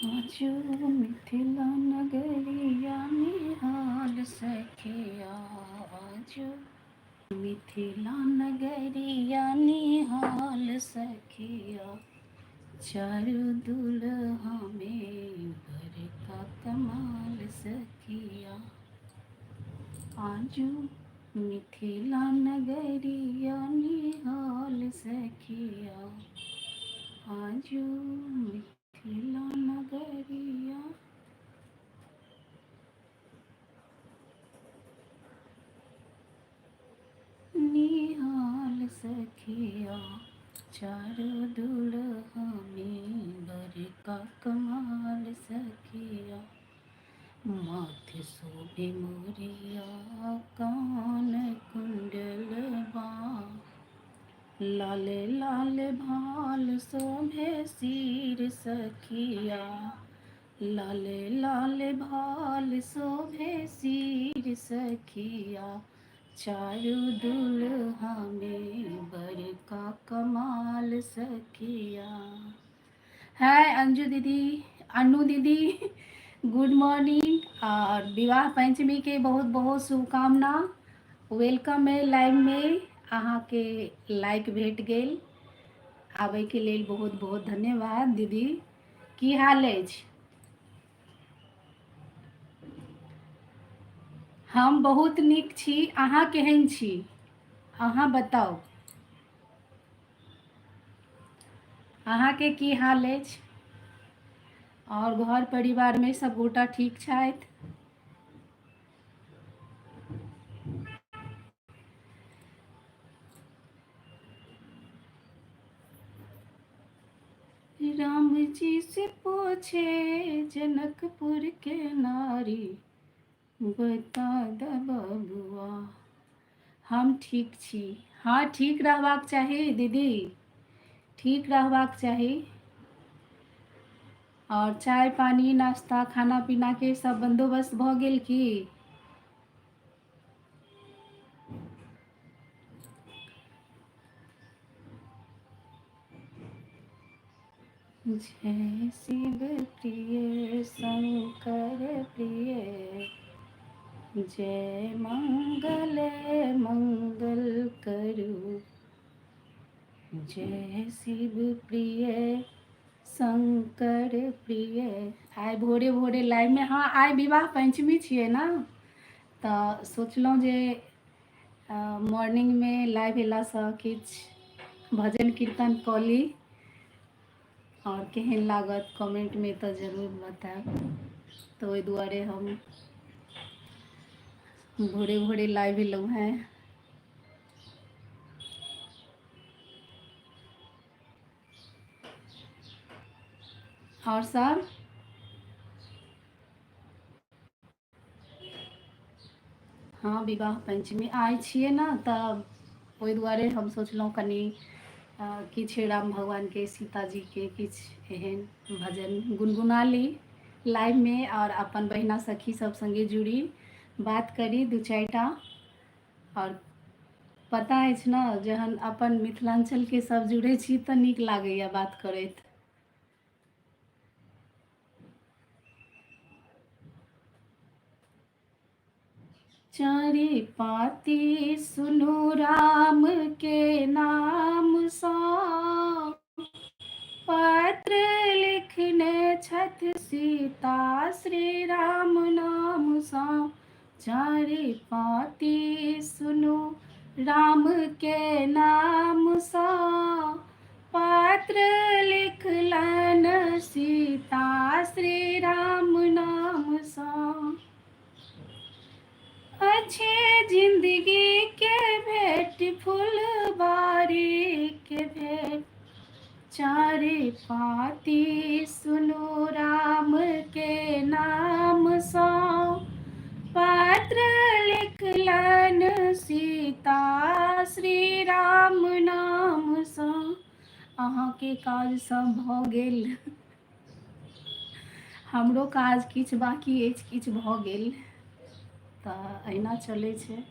आजू मिथिला नगरिया निहाल सखिया आजू मिथिला नगरिया निहाल सखिया चारू दुल्हा में बड़का कमाल सखिया आजू मिथिला नगरिया निहाल सखिया आजू मिथिला नगरिया निहाल सखिया चारू दुल्हा में बड़का कमाल सखिया माथे शोभे मोरिया कान कुंडल बा लाले लाले भाल शोभे सिर सखिया लाले लाले भाल शोभे सिर सखिया चारू दुल्हा में बड़का कमाल सखिया। हाय अंजू दीदी, अनु दीदी, गुड मॉर्निंग और विवाह पंचमी के बहुत बहुत शुभकामना। वेलकम है लाइव में, अहाँ के लाइक भेट गेल, आबे के लेल बहुत बहुत धन्यवाद दीदी। की हाल अछि? हम बहुत नीक छी, अहाँ केहन छी? अहाँ बताउ, अहाँ के की हाल अछि? और घर परिवार में सब गोटा ठीक छथि? राम जी से पूछे जनकपुर के नारी, बता द बबुआ। हम ठीक छी। हाँ, ठीक रहबाक चाही दीदी, ठीक रहबाक चाही। और चाय पानी नाश्ता खाना पीना के सब बंदोबस्त भ गेल की? जय शिव प्रिय शंकर प्रिय, जय मंगल मंगल करू, जय शिव प्रिय शंकर प्रिय। आइ भोरे भोरे लाइव में, हाँ आइ विवाह पंचमी छियै ना, तऽ सोचलहुँ जे मॉर्निंग में लाइव अयलासँ किछु भजन कीर्तन कऽ ली, और केहन लागत कमेंट में तो जरूर बताएब। तो ओहि दुआरे हम भोरे भोरे लाइव एलहुँ हैं। और सब हाँ, विवाह पंचमी आइ छियै ना, तऽ ओहि दुआरे हम सोचलहुँ कनि किछु राम भगवान के सीता जी के किछु एहन भजन गुनगुना ली लाइव में, और अपन बहिना सखी सब संगे जुड़ी, बात करी दू चारिटा। और पता अछि ना, जहन अपन मिथिलांचल के सब जुड़े छी तऽ नीक लागैया बात करैत। चारि पाती सुनु राम के नाम सा, पत्र लिखने छथ सीता श्री राम नाम सा। चारि पाती सुनु राम के नाम सा, पत्र लिखलन सीता श्री राम नाम सा। अच्छे जिंदगी के भेंट फुलबारी के भेंट, चारि पाती सुनु राम के नाम सा, पत्र लिखलन सीता श्री राम नाम सा। अहाँ के काज सब भ गेल? हमरो काज किछु बाकी अछि, किछु भ गेल, तऽ अहिना चलै छै।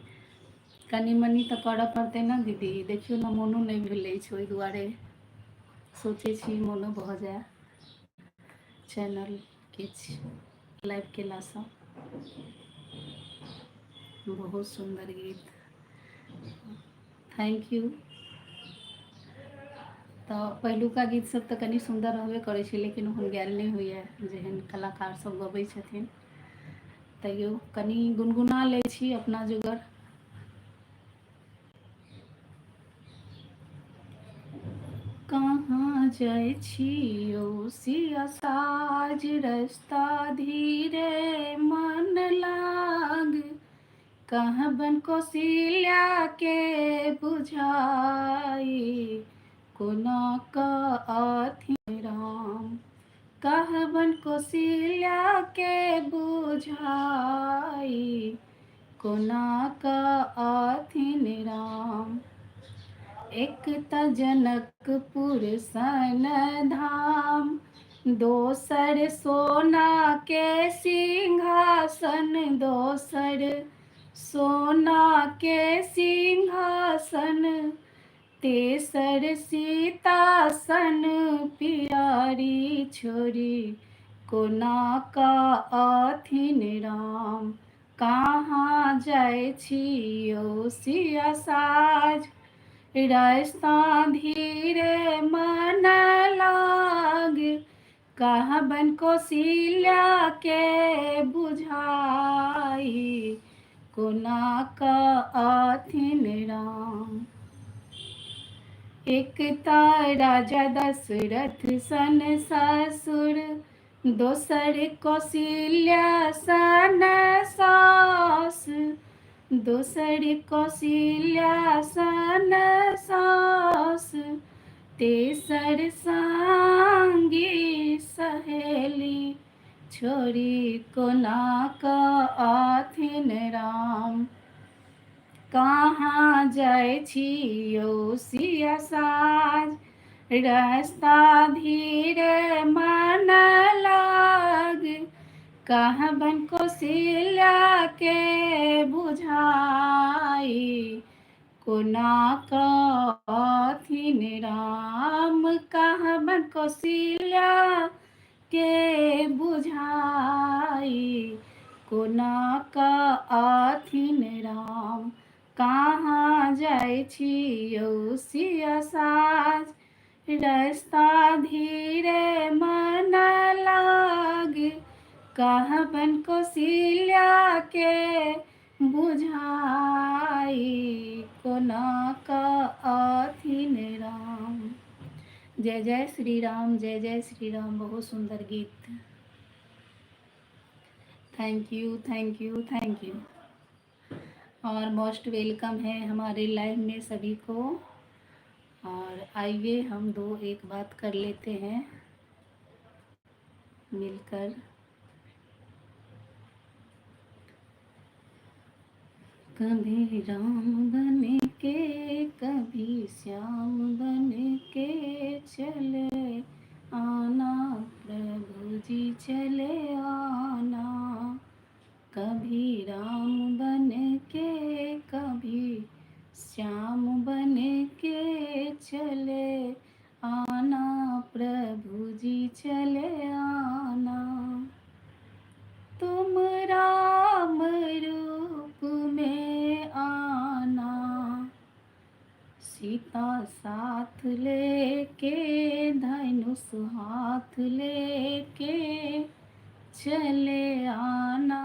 कनि मनि तऽ करऽ पड़तै ना दीदी, देखियौ ना मोनो नहि भेलै छै, ओहि दुआरे सोचै छी मोनो भऽ जाए। चैनल किछ लाइव केलासँ बहुत सुंदर गीत। Thank you. तऽ पहिलुका गीत सब तऽ कनि सुंदर रहबे करै छै, लेकिन ओहन गायल नहि होइए जेहन कलाकार सब गबै छथिन। तैयो कनि गुनगुना लै छी अपना जोगर। कहाँ जाइ छी ओ सिया साज, रास्ता धीरे मन लाग, कहबन कौशल्या के बुझाई, कोना कऽ अथिन राम, कहबन कौशल्या के बुझाई, कोना कऽ अथिन राम। एक त जनकपुर सन धाम, दोसर सोना के सिंहासन, दोसर सोना के सिंहासन, तेसर सीतासन पियारी छोरी, कोना कऽ अथिन राम। कहाँ जाइ छी ओ सिया साज, रास्ता धीरे मन लाग, कहबन कौशल्या के बुझाई, कोना कऽ अथिन राम। एक ता राजा दशरथ सन ससुर, दोसर कौशल्या सन सास, दोसर कौशल्या सन सास, तेसर संगी सहेली छोरी, कोना कऽ अथिन राम। कहाँ जाइ छी ओ सिया साज, रास्ता धीरे मन लाग, कहबन कौशल्या के बुझाई, कोना कऽ अथिन राम। कहबन कौशल्या के बुझाई, कोना कऽ अथिन राम। कहाँ जाइ छी ओ सिया साज, रास्ता धीरे मन लाग, कहबन कौशल्या के बुझाई, कोना कऽ अथिन राम। जय जय श्री राम, जय जय श्री राम। बहुत सुंदर गीत। Thank you thank you thank you. और मोस्ट वेलकम है हमारे लाइव में सभी को। और आइए हम दो एक बात कर लेते हैं मिलकर। कभी राम बन के कभी श्याम बन के चले आना, प्रभु जी चले आना। कभी राम बन के कभी श्याम बन के चले आना, प्रभु जी चले आना। तुम राम रूप में आना, सीता साथ लेके धनुष हाथ लेके चले आना,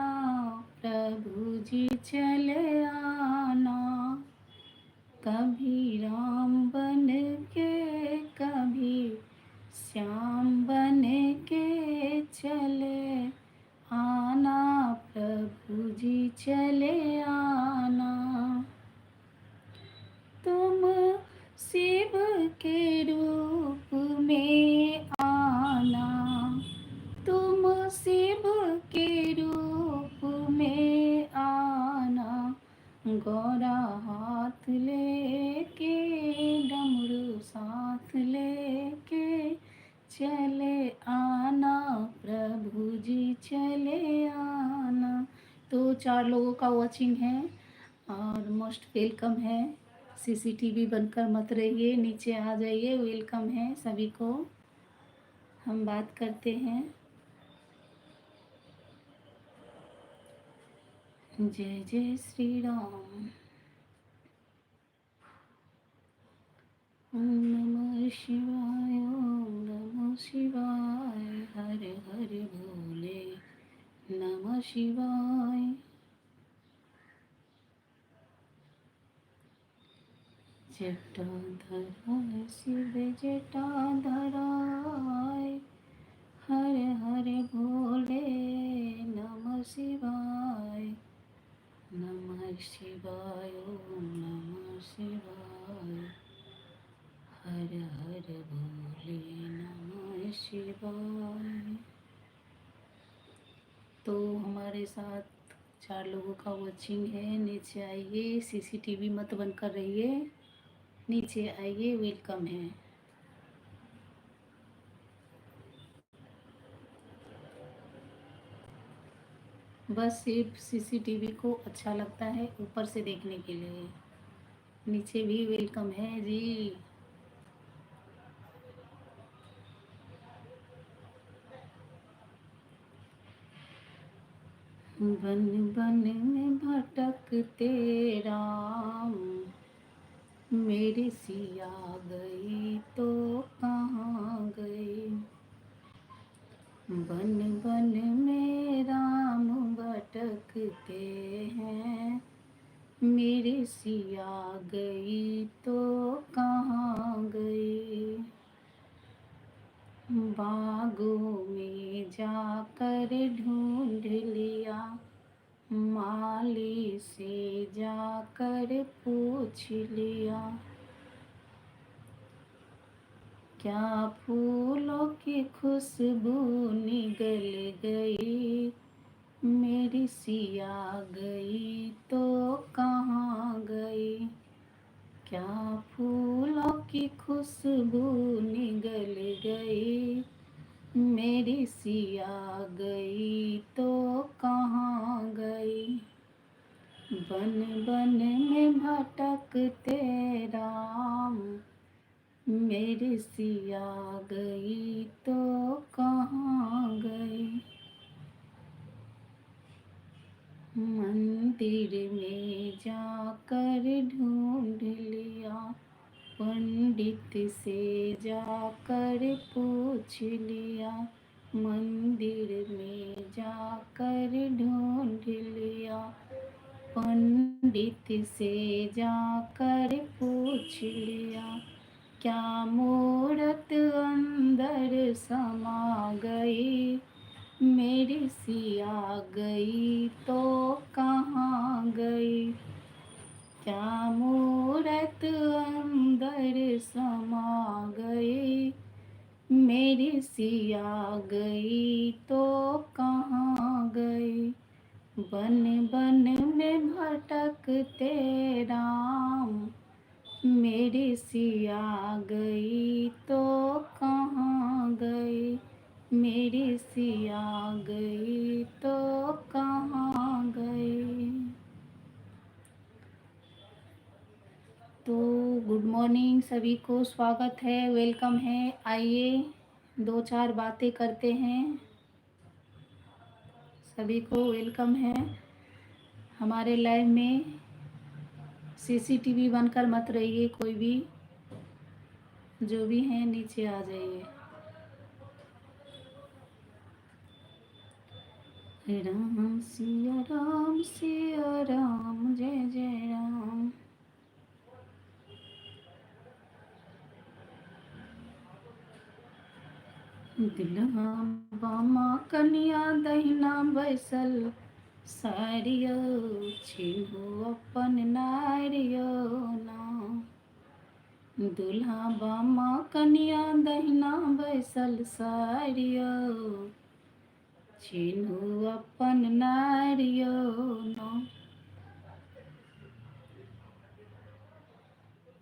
प्रभु जी चले आना। कभी राम बन के कभी श्याम बन के चले आना, प्रभु जी चले आना। तुम शिव के रूप में आना, तुम शिव के रूप में आना। गौरा हाथ लेके डमरू साथ लेके चले आना, प्रभु जी चले आना। तो 4 लोगों का वॉचिंग है और मोस्ट वेलकम है। सीसीटीवी बनकर मत रहिए, नीचे आ जाइए। वेलकम है सभी को। हम बात करते हैं जय जय श्री राम। ओम नमः शिवाय, ओम नमः शिवाय, हर हर भोले नमः शिवाय। जटाधराय शिव जटाधराय, हर हर भोले नमः शिवाय। नमः शिवाय, ओम नमः शिवाय, हर हर भोले नमः शिवाय। तो हमारे साथ 4 लोगों का वॉचिंग है। नीचे आइए, सीसीटीवी मत बंद कर रहिए, नीचे आइए, वेलकम है। बस सिर्फ सीसीटीवी को अच्छा लगता है ऊपर से देखने के लिए। नीचे भी वेलकम है जी। बन बन में भटकते राम, मेरी सिया गई तो कहाँ गई। बन बन में राम भटकते हैं, मेरी सिया गई तो कहाँ गई। बागों में जाकर ढूंढ लिया, माली से जाकर पूछ लिया। क्या फूलों की खुशबू निगल गई, मेरी सिया गई तो कहाँ गई। क्या फूलों की खुशबू निगल गई, मेरी सिया गई तो कहाँ गई। बन बन में भटकते राम, मेरी सिया गई तो कहाँ गई। मंदिर में जाकर ढूंढ लिया, पंडित से जाकर पूछ लिया। मंदिर में जाकर ढूंढ लिया, पंडित से जाकर पूछ लिया। क्या मूरत अंदर समा गई, मेरी सिया गई तो कहाँ गई। क्या मूरत अंदर समा गई, मेरी सिया गई तो कहाँ गई। बन बन में भटकते राम, मेरी सिया गई तो कहाँ गई। मेरी सिया गई तो कहाँ गई। तो गुड मॉर्निंग सभी को, स्वागत है, वेलकम है। आइए 2-4 बातें करते हैं। सभी को वेलकम है हमारे लाइव में। सीसीटीवी बनकर मत रहिए, कोई भी जो भी हैं नीचे आ जाइए। राम सिया राम, सिया राम, जय जय राम। दिलहा बामा कनिया दहिना बैसल, सारियो छिन्हु अपन नारियो ना। दुल्हा बामा कनिया दहिना बैसल, सारियो छिन्हु अपन नारियो ना।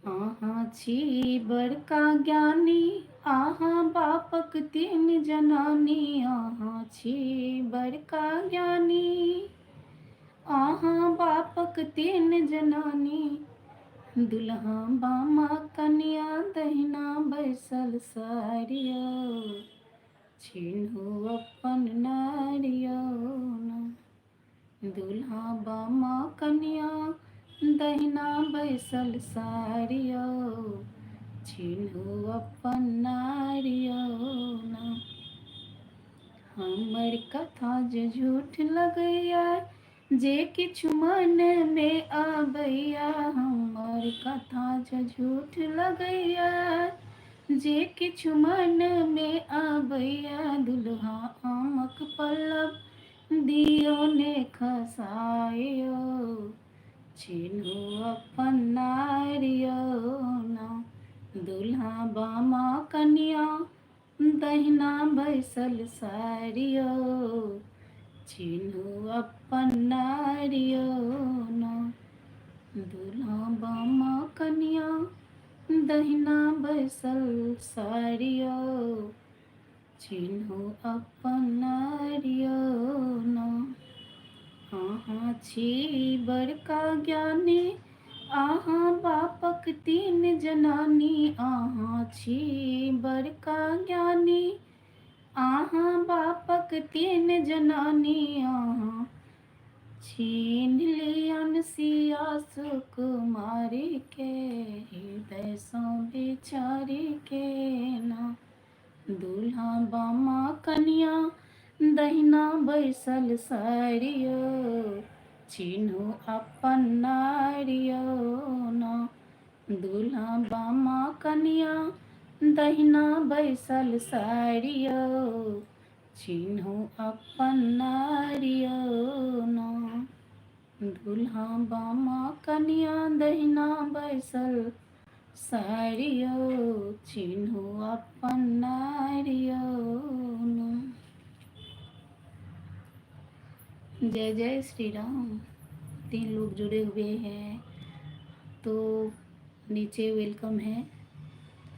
अहाँ छी बड़का ज्ञानी, अहाँ बापक 3 जनानी। अहाँ छी बड़का ज्ञानी, अहाँ बापक 3 जनानी। दुल्हा बामा कनिया दहिना बैसल, सारियो छिन्हु अपन नारियो ना। दुल्हा बामा कन्या दहिना बैसल सारियो, चिन्हू अपन नारियो ना। हमर कथा जे झूठ लगैया, जे किछु मन में आबैया। हमर कथा जे झूठ लगैया, जे किछु मन में आबैया। दुल्हा आमक पल्लव दियो ने खसायो, चिन्हू अपन नारियो ना। दुल्हा बामा कन्या दहिना बैसल सारियो, चिन्हू अपन नारियो ना। दुल्हा बामा कन्या दहिना बैसल सारियो, चिन्हू अपन नारियो ना। अहाँ छी बड़का ज्ञानी, अहाँ बापक तीन जनानी। अहाँ छी बड़का ज्ञानी, अहाँ बापक तीन जनानी। अहाँ छीन लियन सिया सुकुमारी के, हृदय सँ बिचारी के ना। दुल्हा बामा कन्या दहिना बैसल सारियो, चिन्हू अपन नारियो ना। दुल्हा बामा कन्या दहिना बैसल सारियो, चिन्हू अपन नारियो ना। दुल्हा बामा कन्या दहिना बैसल सारियो, चिन्हू अपन नारियो ना। जय जय श्री राम। 3 लोग जुड़े हुए हैं तो नीचे वेलकम है।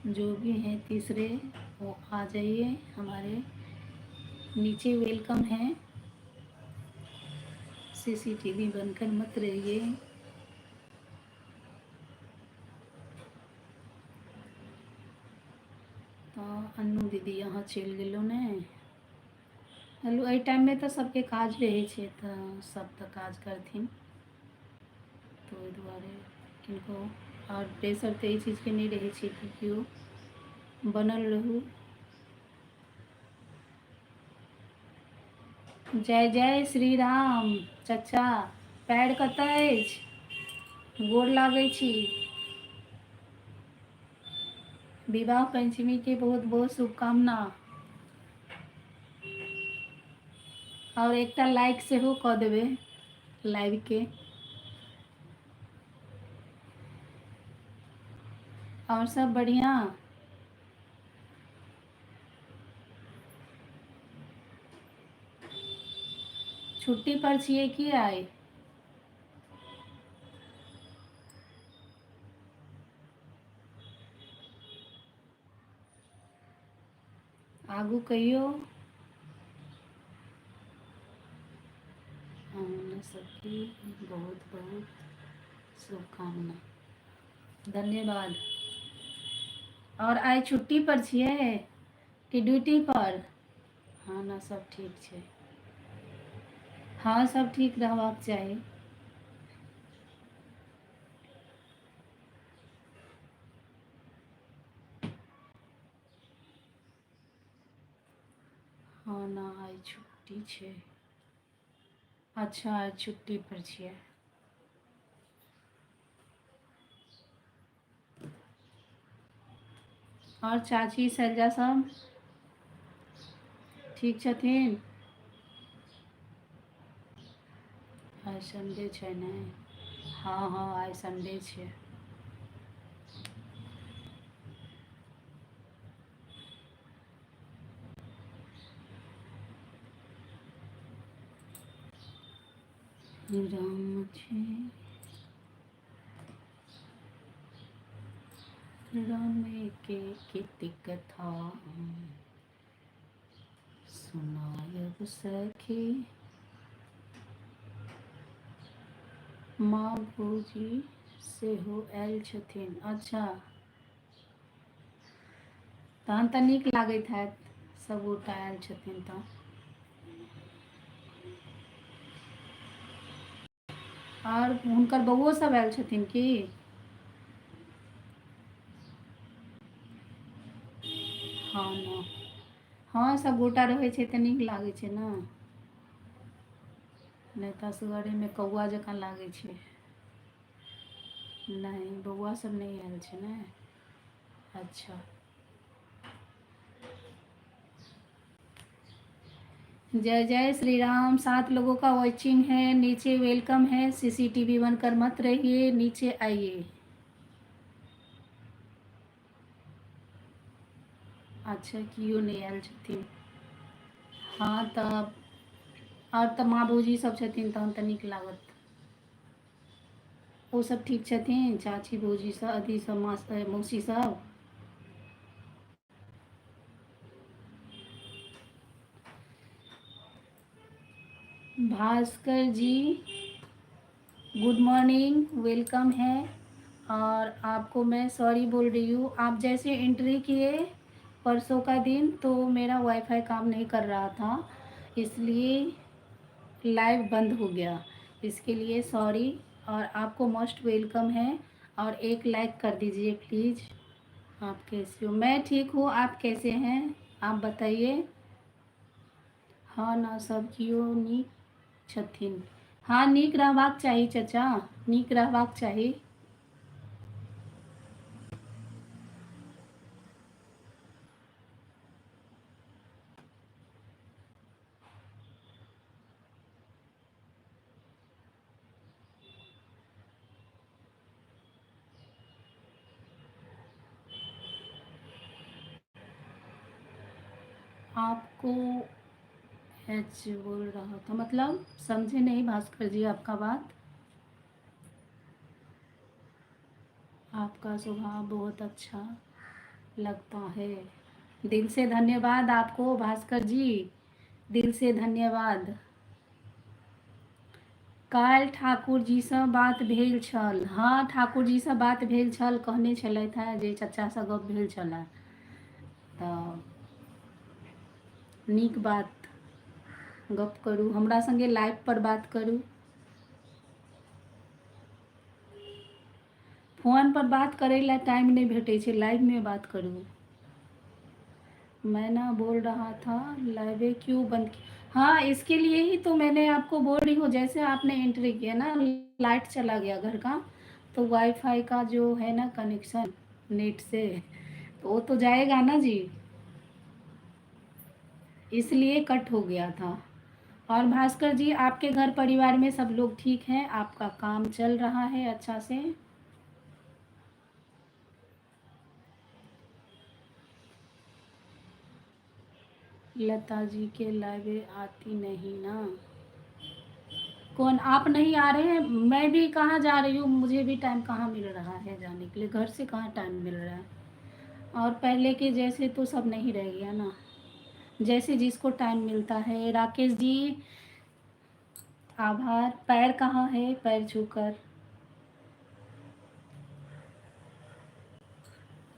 जो भी हैं तीसरे वो आ जाइए, हमारे नीचे वेलकम है। सीसीटीवी बनकर मत रहिए। तो अन्नू दीदी यहाँ चल गेलो ने। हेलो, एहि टाइम में तो सबके काज रहे छे, तो सब तो काज करथिन, तो ओहि दुआरे किनको और प्रेशर तो चीज़ के नहीं रहे छे कि क्यों बनल रहू। जय जय श्री राम। चाचा पैर कतऽ अछि? गोर लागै छी। विवाह पंचमी के बहुत बहुत शुभकामना। और एकटा लाइक सेहो कऽ देबै लाइव के। और सब बढ़िया। छुट्टी पर छिए कि आइ? आगू कहियो। हम सबकी बहुत बहुत शुभकामना। धन्यवाद। और आई छुट्टी पर छिए कि ड्यूटी पर? हाँ ना, सब ठीक छे। हाँ, सब ठीक रहबाक चाही। हाँ ना, आई छुट्टी छे। अच्छा, आज छुट्टी पर छिए। और चाची शैलजा सब ठीक छथिन? आज संडे छे ने। हाँ हाँ, आज संडे छे। राम छे राम के कीर्ति कथा सुनायब सखी। माँ भौजी सेहो आयल छथिन। अच्छा, तहन तऽ नीक लागैत हैत सब गोटा आयल छथिन तऽ। और हुनकर बउओ सब आयल छथिन की? हाँ न, हाँ सब गोटा रहै छै तऽ नीक लागै छै ने, नहि तऽ असगरेमे कौआ जकाँ लागै छै। नहीं बउआ सब नहीं आयल छै ने। अच्छा। जय जय श्री राम। 7 लोगों का वॉचिंग है, नीचे वेलकम है, सीसीटीवी बंद कर मत रहिए, नीचे आइए। अच्छा कियो नहीं आयल छथिन। हाँ तब और तऽ माँ भौजी सब छथिन तहन तऽ नीक लागत। ओ सब ठीक छथिन, चाची भौजी सब, अथी सब, माँ मौसी सब? भास्कर जी गुड मॉर्निंग, वेलकम है। और आपको मैं सॉरी बोल रही हूँ, आप जैसे एंट्री किए परसों का दिन तो मेरा वाईफाई काम नहीं कर रहा था, इसलिए लाइव बंद हो गया, इसके लिए सॉरी। और आपको मोस्ट वेलकम है, और एक लाइक कर दीजिए प्लीज़। आप कैसे हो? मैं ठीक हूँ, आप कैसे हैं आप बताइए? हाँ ना, सब कियो नीक छथिन। हाँ नीक रहबाक चाही चाचा, नीक रहबाक चाही। आपको एच बोल रहा था, मतलब समझे नहीं भास्कर जी आपका बात। आपका स्वभाव बहुत अच्छा लगता है। दिल से धन्यवाद आपको भास्कर जी, दिल से धन्यवाद। काल्हि ठाकुर जी सँ बात भेल छल। हाँ ठाकुर जी सँ बात भेल छल, कहने छलथि हेँ जे चचा सँ गप्प भेल छलए, तऽ नीक बात, गप्प करू हमरा संगे, लाइव पर बात करू। फोन पर बात करै ला टाइम नहीं भेटै छै, लाइव में बात करू। मैं ना बोल रहा था लाइव क्यों बंद हाँ इसके लिए ही तो मैंने आपको बोल रही हूँ, जैसे आपने एंट्री किया ना, लाइट चला गया घर का, तो वाईफाई का जो है ना कनेक्शन नेट से, तो वो तो जाएगा ना जी, इसलिए कट हो गया था। और भास्कर जी आपके घर परिवार में सब लोग ठीक हैं, आपका काम चल रहा है अच्छा से? लता जी के लाइव आती नहीं ना? कौन आप नहीं आ रहे हैं? मैं भी कहाँ जा रही हूँ, मुझे भी टाइम कहाँ मिल रहा है जाने के लिए, घर से कहाँ टाइम मिल रहा है। और पहले के जैसे तो सब नहीं रह गया ना, जैसे जिसको टाइम मिलता है। राकेश जी आभार। पैर कहाँ है? पैर छूकर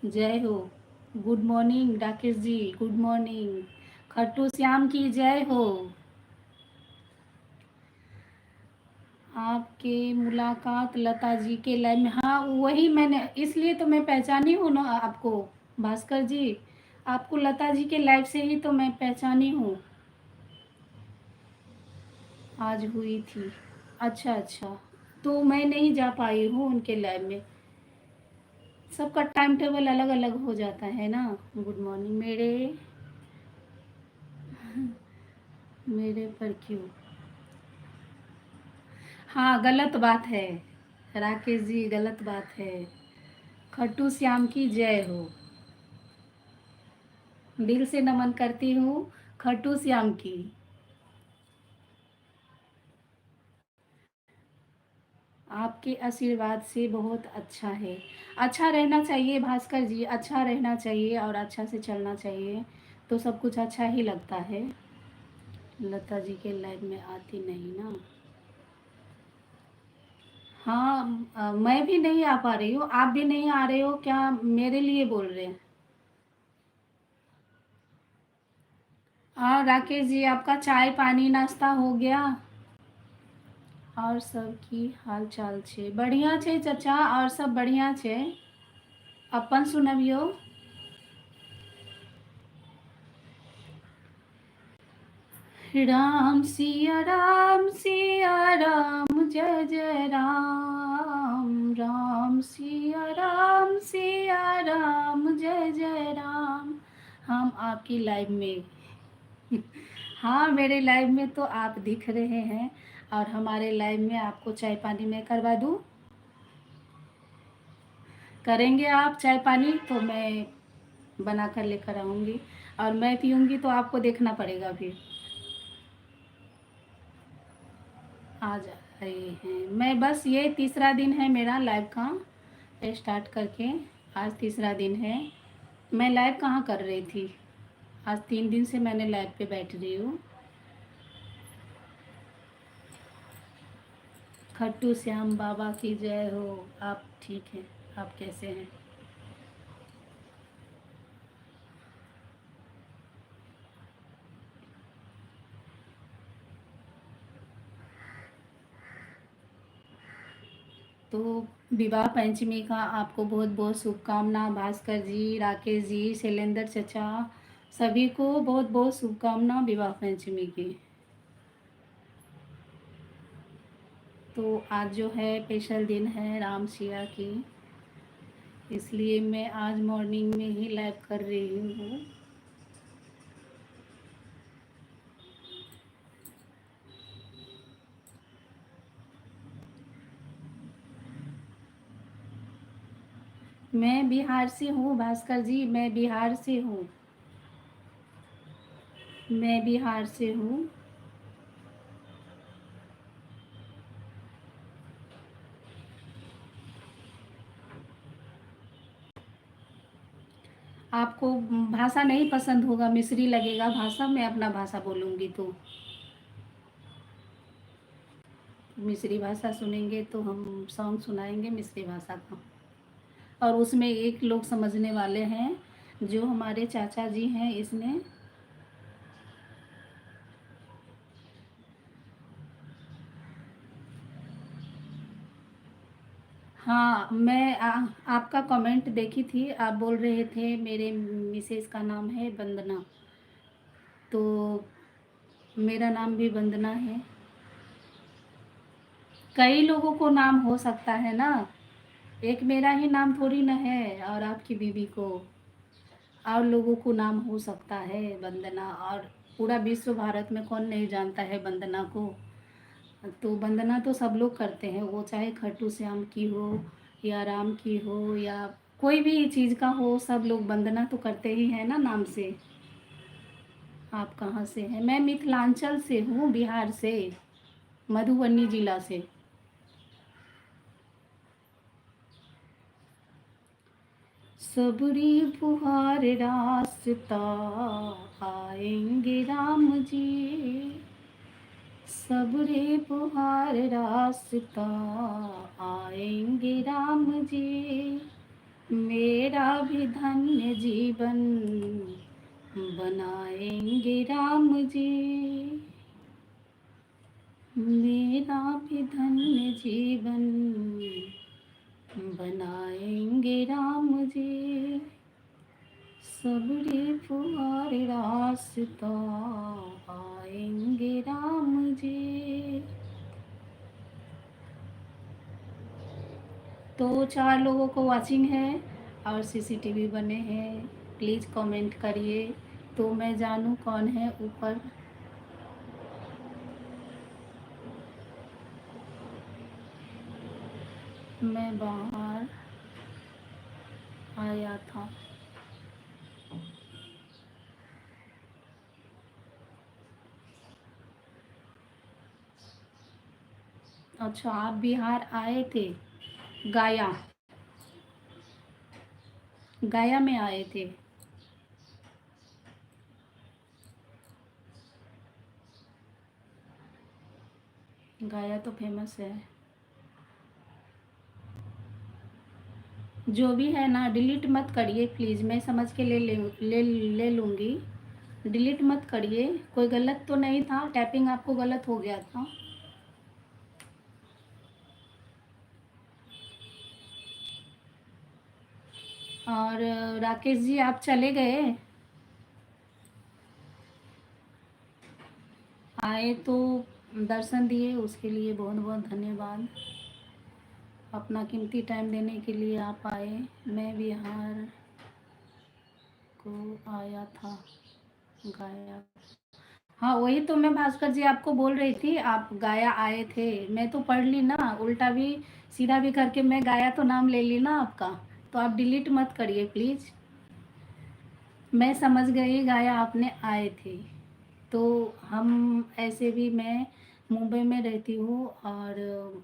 जय हो। Good morning Rakesh ji, good morning. Khatu Shyam की जय हो। आपकी मुलाकात लता जी के लाइव में, हाँ वही मैंने, इसलिए तो मैं पहचानी हूँ ना आपको भास्कर जी, आपको लता जी के लाइव से ही तो मैं पहचानी हूँ। आज हुई थी? अच्छा अच्छा, तो मैं नहीं जा पाई हूँ उनके लाइव में, सबका टाइम टेबल अलग अलग हो जाता है ना। Good morning. मेरे पर क्यों? हाँ गलत बात है राकेश जी, गलत बात है। खट्टू श्याम की जय हो। दिल से नमन करती हूँ खट्टू श्याम की। आपके आशीर्वाद से बहुत अच्छा है। अच्छा रहना चाहिए भास्कर जी, अच्छा रहना चाहिए और अच्छा से चलना चाहिए, तो सब कुछ अच्छा ही लगता है। लता जी के लाइव में आती नहीं ना? हाँ मैं भी नहीं आ पा रही हूँ, आप भी नहीं आ रहे हो क्या? मेरे लिए बोल रहे हैं? हाँ राकेश जी आपका चाय पानी नाश्ता हो गया? और सब की हाल चाल छे? बढ़िया छे चाचा, और सब बढ़िया छे। अपन सुनबियो। राम सिया राम सिया राम, जय जय राम। राम सिया राम, जय जय राम। हम आपकी लाइव में हाँ, मेरे लाइव में तो आप दिख रहे हैं, और हमारे लाइव में आपको चाय पानी में करवा दूँ? करेंगे आप चाय पानी तो मैं बना कर लेकर आऊँगी, और मैं पीऊँगी तो आपको देखना पड़ेगा फिर। आ जा रहे हैं। मैं बस ये तीसरा दिन है मेरा लाइव का स्टार्ट करके। आज तीसरा दिन है। मैं लाइव कहाँ कर रही थी, आज 3 दिन से मैंने लाइव पे बैठ रही हूँ। खट्टू श्याम बाबा की जय हो। आप ठीक हैं? आप कैसे हैं? तो विवाह पंचमी का आपको बहुत बहुत शुभकामना। भास्कर जी, राकेश जी, शैलेंद्र चचा, सभी को बहुत बहुत शुभकामना विवाह पंचमी की। तो आज जो है स्पेशल दिन है राम सिया की, इसलिए मैं आज मॉर्निंग में ही लाइव कर रही हूँ। मैं बिहार से हूँ भास्कर जी, मैं बिहार से हूँ। मैं बिहार से हूँ। आपको भाषा नहीं पसंद होगा, मिस्री लगेगा भाषा, मैं अपना भाषा बोलूँगी तो मिस्री भाषा सुनेंगे तो हम सॉन्ग सुनाएंगे मिस्री भाषा का, और उसमें एक लोग समझने वाले हैं जो हमारे चाचा जी हैं इसमें। हाँ, मैं आपका कमेंट देखी थी, आप बोल रहे थे मेरे मिसेस का नाम है वंदना, तो मेरा नाम भी वंदना है। कई लोगों को नाम हो सकता है ना, एक मेरा ही नाम थोड़ी ना है, और आपकी बीवी को और लोगों को नाम हो सकता है वंदना, और पूरा विश्व भारत में कौन नहीं जानता है वंदना को। तो वंदना तो सब लोग करते हैं, वो चाहे खट्टू श्याम की हो या राम की हो या कोई भी चीज़ का हो, सब लोग वंदना तो करते ही हैं ना नाम से। आप कहाँ से हैं? मैं मिथिलांचल से हूँ, बिहार से, मधुबनी जिला से। सबरी फुहार रास्ता आएंगे राम जी, सबरे फुहार रास्ता आएंगे राम जी, मेरा भी धन्य जीवन बनाएंगे राम जी, मेरा भी धन्य जीवन बनाएंगे राम जी, सबरी फुहार रास्ता आएंगे राम जी। तो 4 लोगों को वॉचिंग है और सीसीटीवी बने हैं, प्लीज़ कमेंट करिए तो मैं जानूँ कौन है ऊपर। मैं बाहर आया था। अच्छा, आप बिहार आए थे? गया, गया में आए थे। गया तो फेमस है। जो भी है ना, डिलीट मत करिए प्लीज़, मैं समझ के ले लूँगी। डिलीट मत करिए, कोई गलत तो नहीं था, टाइपिंग आपको गलत हो गया था। और राकेश जी आप चले गए, आए तो दर्शन दिए, उसके लिए बहुत बहुत धन्यवाद। अपना कीमती टाइम देने के लिए आप आए। मैं बिहार को आया था, गाया। हाँ वही तो मैं भास्कर जी आपको बोल रही थी, आप गाया आए थे, मैं तो पढ़ ली ना, उल्टा भी सीधा भी करके मैं गाया तो नाम ले ली ना आपका। तो आप डिलीट मत करिए प्लीज़। मैं समझ गई गाया आपने आए थे। तो हम ऐसे भी मैं मुंबई में रहती हूँ और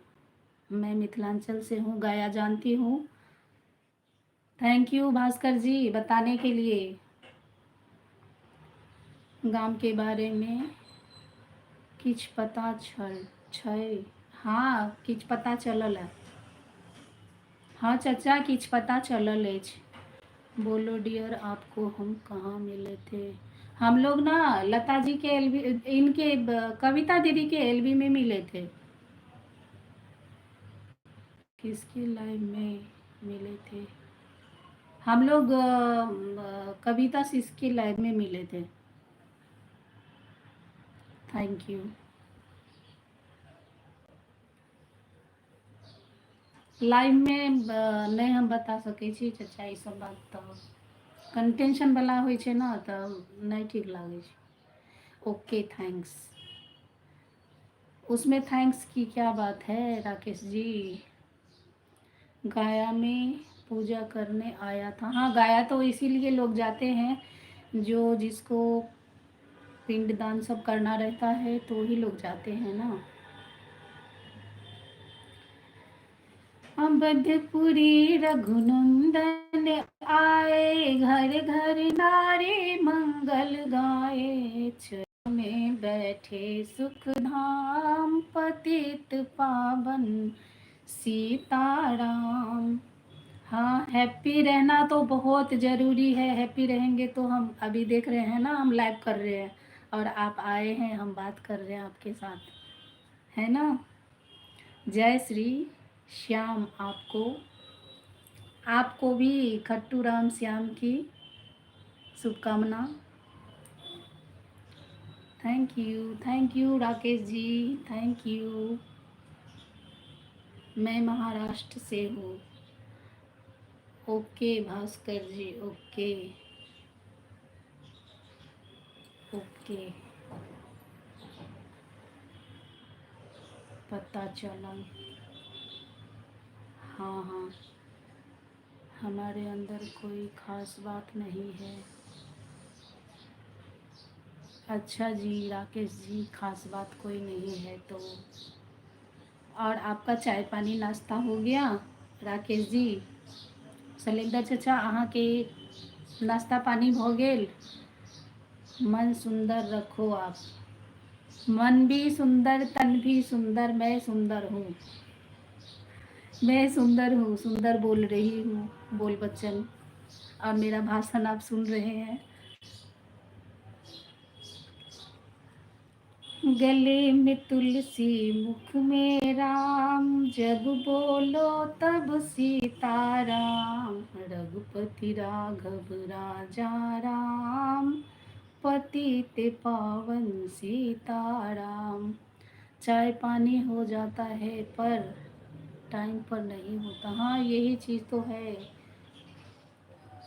मैं मिथिलांचल से हूँ, गाया जानती हूँ। थैंक यू भास्कर जी बताने के लिए गांव के बारे में। किछ पता छै। हाँ किछ पता चलल है। हाँ चाचा किछ पता चलल अछि। बोलो डियर आपको हम कहाँ मिले थे। हम लोग ना लता जी के एलबी, इनके कविता दीदी के एलबी में मिले थे। किसके लाइव में मिले थे हम लोग? कविता सिस के लाइव में मिले थे। Thank you. लाइव में नहीं हम बता सकै छी चाचा, ई सब बात तो कंटेंशन वाला होइ छै ना, तो नहीं ठीक लागे छै। Okay thanks. उसमें थैंक्स की क्या बात है राकेश जी। गाया में पूजा करने आया था। हाँ गाया तो इसीलिए लोग जाते हैं, जो जिसको पिंडदान सब करना रहता है तो ही लोग जाते हैं ना। अवधपुरी रघुनंदन आए, घर घर नारी मंगल गाए। चरण में बैठे सुख धाम, पतित पावन सीताराम। हाँ हैप्पी रहना तो बहुत ज़रूरी है। हैप्पी रहेंगे तो हम अभी देख रहे हैं ना, हम लाइव कर रहे हैं और आप आए हैं, हम बात कर रहे हैं आपके साथ, है ना। जय श्री श्याम। आपको आपको भी खट्टू राम श्याम की शुभकामना। Thank you Rakesh ji, thank you. मैं महाराष्ट्र से हूँ। Okay Bhaskar ji, okay okay पता चला। हाँ हाँ हमारे अंदर कोई खास बात नहीं है। अच्छा जी राकेश जी, खास बात कोई नहीं है तो। और आपका चाय पानी नाश्ता हो गया राकेश जी? शैलेंद्र चाचा अहाँ के नाश्ता पानी भ गेल? मन सुंदर रखो आप। मन भी सुंदर, तन भी सुंदर, मैं सुंदर हूँ। मैं सुंदर हूँ, सुंदर बोल रही हूँ बोल बच्चन। और मेरा भाषण आप सुन रहे हैं। गले में तुलसी मुख में राम, जब बोलो तब सीताराम। रघुपति राघव राजा राम, पतित पावन सीताराम। चाय पानी हो जाता है पर टाइम पर नहीं होता। हाँ यही चीज़ तो है।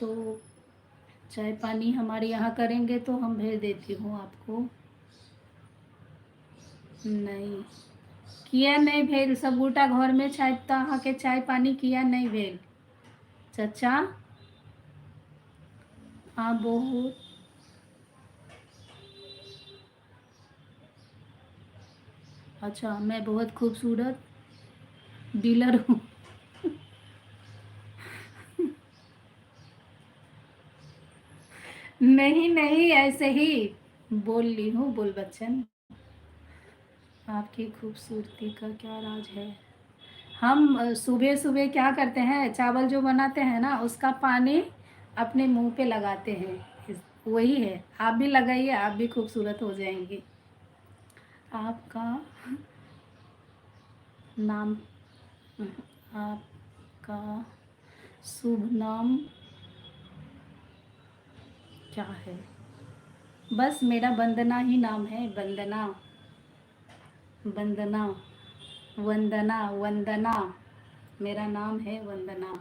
तो चाय पानी हमारे यहाँ करेंगे तो हम भेज देती हूँ आपको। नहीं किया नहीं भेल, सब गोटा घर में चाय तो अहाँ के चाय पानी किया नहीं भेल चाचा। हाँ बहुत। अच्छा मैं बहुत खूबसूरत डीलर हूँ। नहीं नहीं ऐसे ही बोल ली हूँ बोल बच्चन। आपकी खूबसूरती का क्या राज है? हम सुबह सुबह क्या करते हैं, चावल जो बनाते हैं ना उसका पानी अपने मुंह पे लगाते हैं। वही है, आप भी लगाइए, आप भी खूबसूरत हो जाएंगी। आपका नाम, आपका शुभ नाम क्या है? बस मेरा वंदना ही नाम है, वंदना। वंदना, वंदना, वंदना। मेरा नाम है वंदना।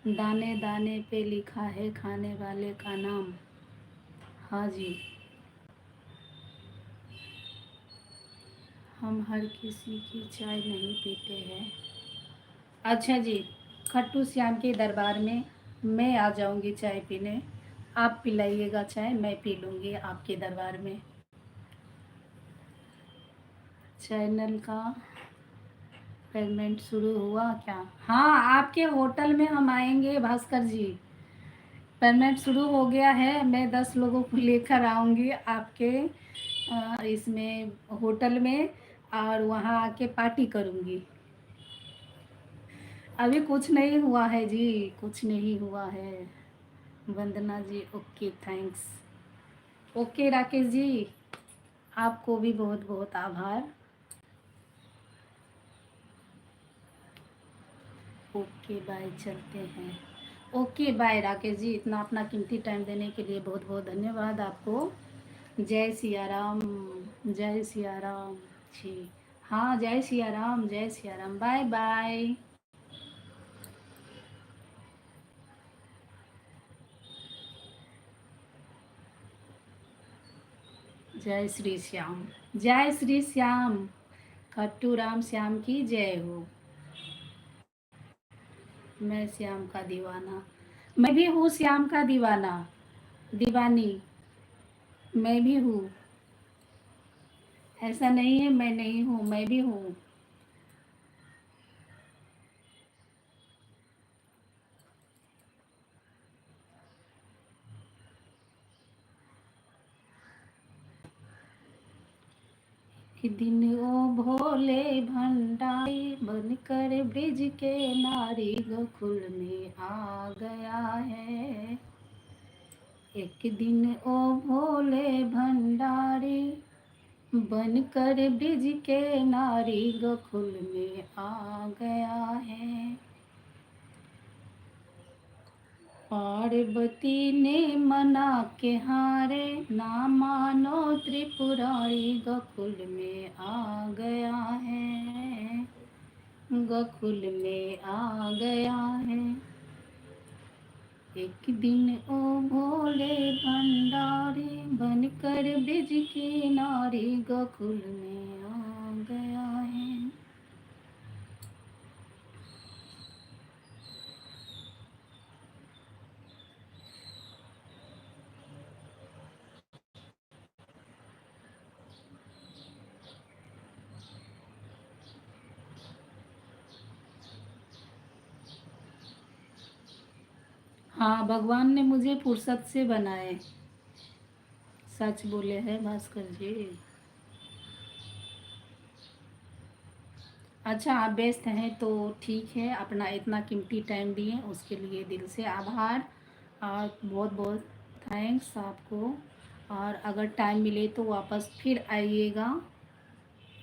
दाने दाने पे लिखा है खाने वाले का नाम। हाँ जी। हम हर किसी की चाय नहीं पीते हैं। अच्छा जी। खट्टू श्याम के दरबार में मैं आ जाऊंगी चाय पीने। आप पिलाइएगा चाय, मैं पी लूँगी आपके दरबार में। चैनल का पेमेंट शुरू हुआ क्या? हाँ, आपके होटल में हम आएंगे भास्कर जी। पेमेंट शुरू हो गया है। मैं 10 लोगों को लेकर आऊँगी आपके इसमें होटल में, और वहाँ आके पार्टी करूँगी। अभी कुछ नहीं हुआ है जी, कुछ नहीं हुआ है। वंदना जी, okay, thanks. Okay Rakesh ji, आपको भी बहुत बहुत आभार। ओके बाय, चलते हैं। ओके बाय राकेश जी, इतना अपना कीमती टाइम देने के लिए बहुत बहुत धन्यवाद आपको। जय सिया राम। जय सिया राम जी। हाँ, जय सिया राम, जय सिया राम। Bye bye. जय श्री श्याम। जय श्री श्याम। खट्टू राम श्याम की जय हो। मैं श्याम का दीवाना। मैं भी हूँ श्याम का दीवाना, दीवानी। मैं भी हूँ। ऐसा नहीं है मैं नहीं हूँ, मैं भी हूँ। एक दिन ओ भोले भंडारी बनकर ब्रिज के नारी गोकुल में आ गया है। एक दिन ओ भोले भंडारी बनकर ब्रिज के नारी गोकुल में आ गया है। पार्वती ने मना के हारे, ना मानो त्रिपुरारी गोकुल में आ गया है। गोकुल में आ गया है। एक दिन ओ भोले भंडारी बनकर ब्रिज की नारी गोकुल में आ गया है। हाँ, भगवान ने मुझे फुर्सत से बनाए। सच बोले हैं भास्कर जी। अच्छा, आप व्यस्त हैं तो ठीक है, अपना इतना कीमती टाइम दिए उसके लिए दिल से आभार, और बहुत बहुत थैंक्स आपको। और अगर टाइम मिले तो वापस फिर आइएगा।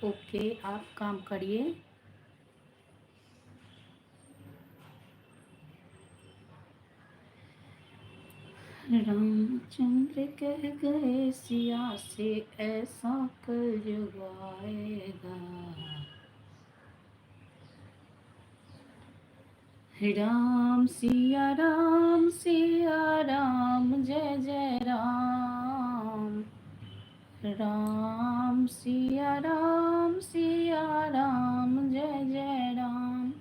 ओके, आप काम करिए। रामचंद्र कह गए सिया से, ऐसा कलयुग आएगा। राम सिया राम, सिया राम, जय जय राम। राम सिया राम, सिया राम, जय जय राम।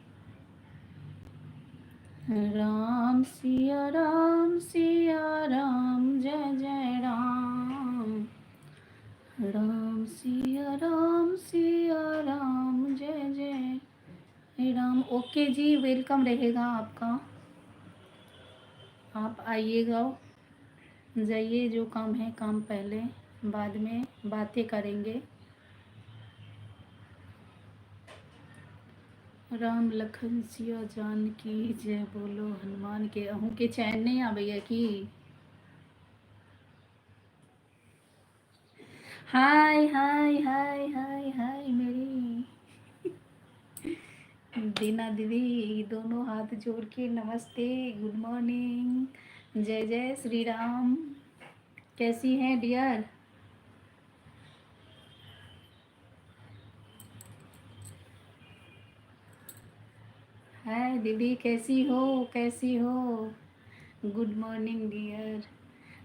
राम सिया राम, सिया राम, जय जय राम। राम सिया राम, सिया राम, जय जय राम। ओके जी, वेलकम रहेगा आपका। आप आइएगा, जाइए, जो काम है काम पहले, बाद में बातें करेंगे। राम लखन सिया जानकी जय बोलो हनुमान के। अहूँ के चैन नहीं आबैया की? हाय हाय हाय हाय हाय मेरी दीना दीदी, दोनों हाथ जोड़ के नमस्ते, गुड मॉर्निंग, जय जय श्री राम। कैसी हैं डियर? हाय दीदी, कैसी हो? कैसी हो? Good morning dear.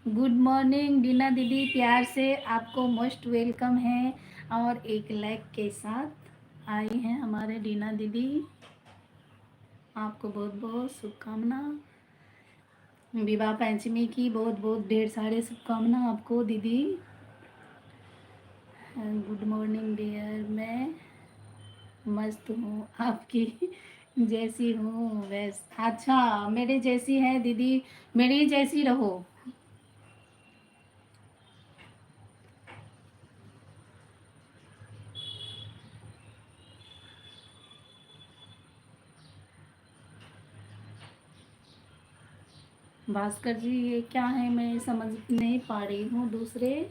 Good morning Deena दीदी, प्यार से आपको मोस्ट वेलकम है। और एक लाइक के साथ आई हैं हमारे डीना दीदी। आपको बहुत बहुत शुभकामना। विवाह पंचमी की बहुत बहुत ढेर सारे शुभकामना आपको दीदी। Good morning dear. मैं मस्त हूँ, आपकी जैसी हूँ वैस। अच्छा, मेरे जैसी है दीदी, मेरी जैसी रहो। भास्कर जी, ये क्या है? मैं समझ नहीं पा रही हूँ। दूसरे,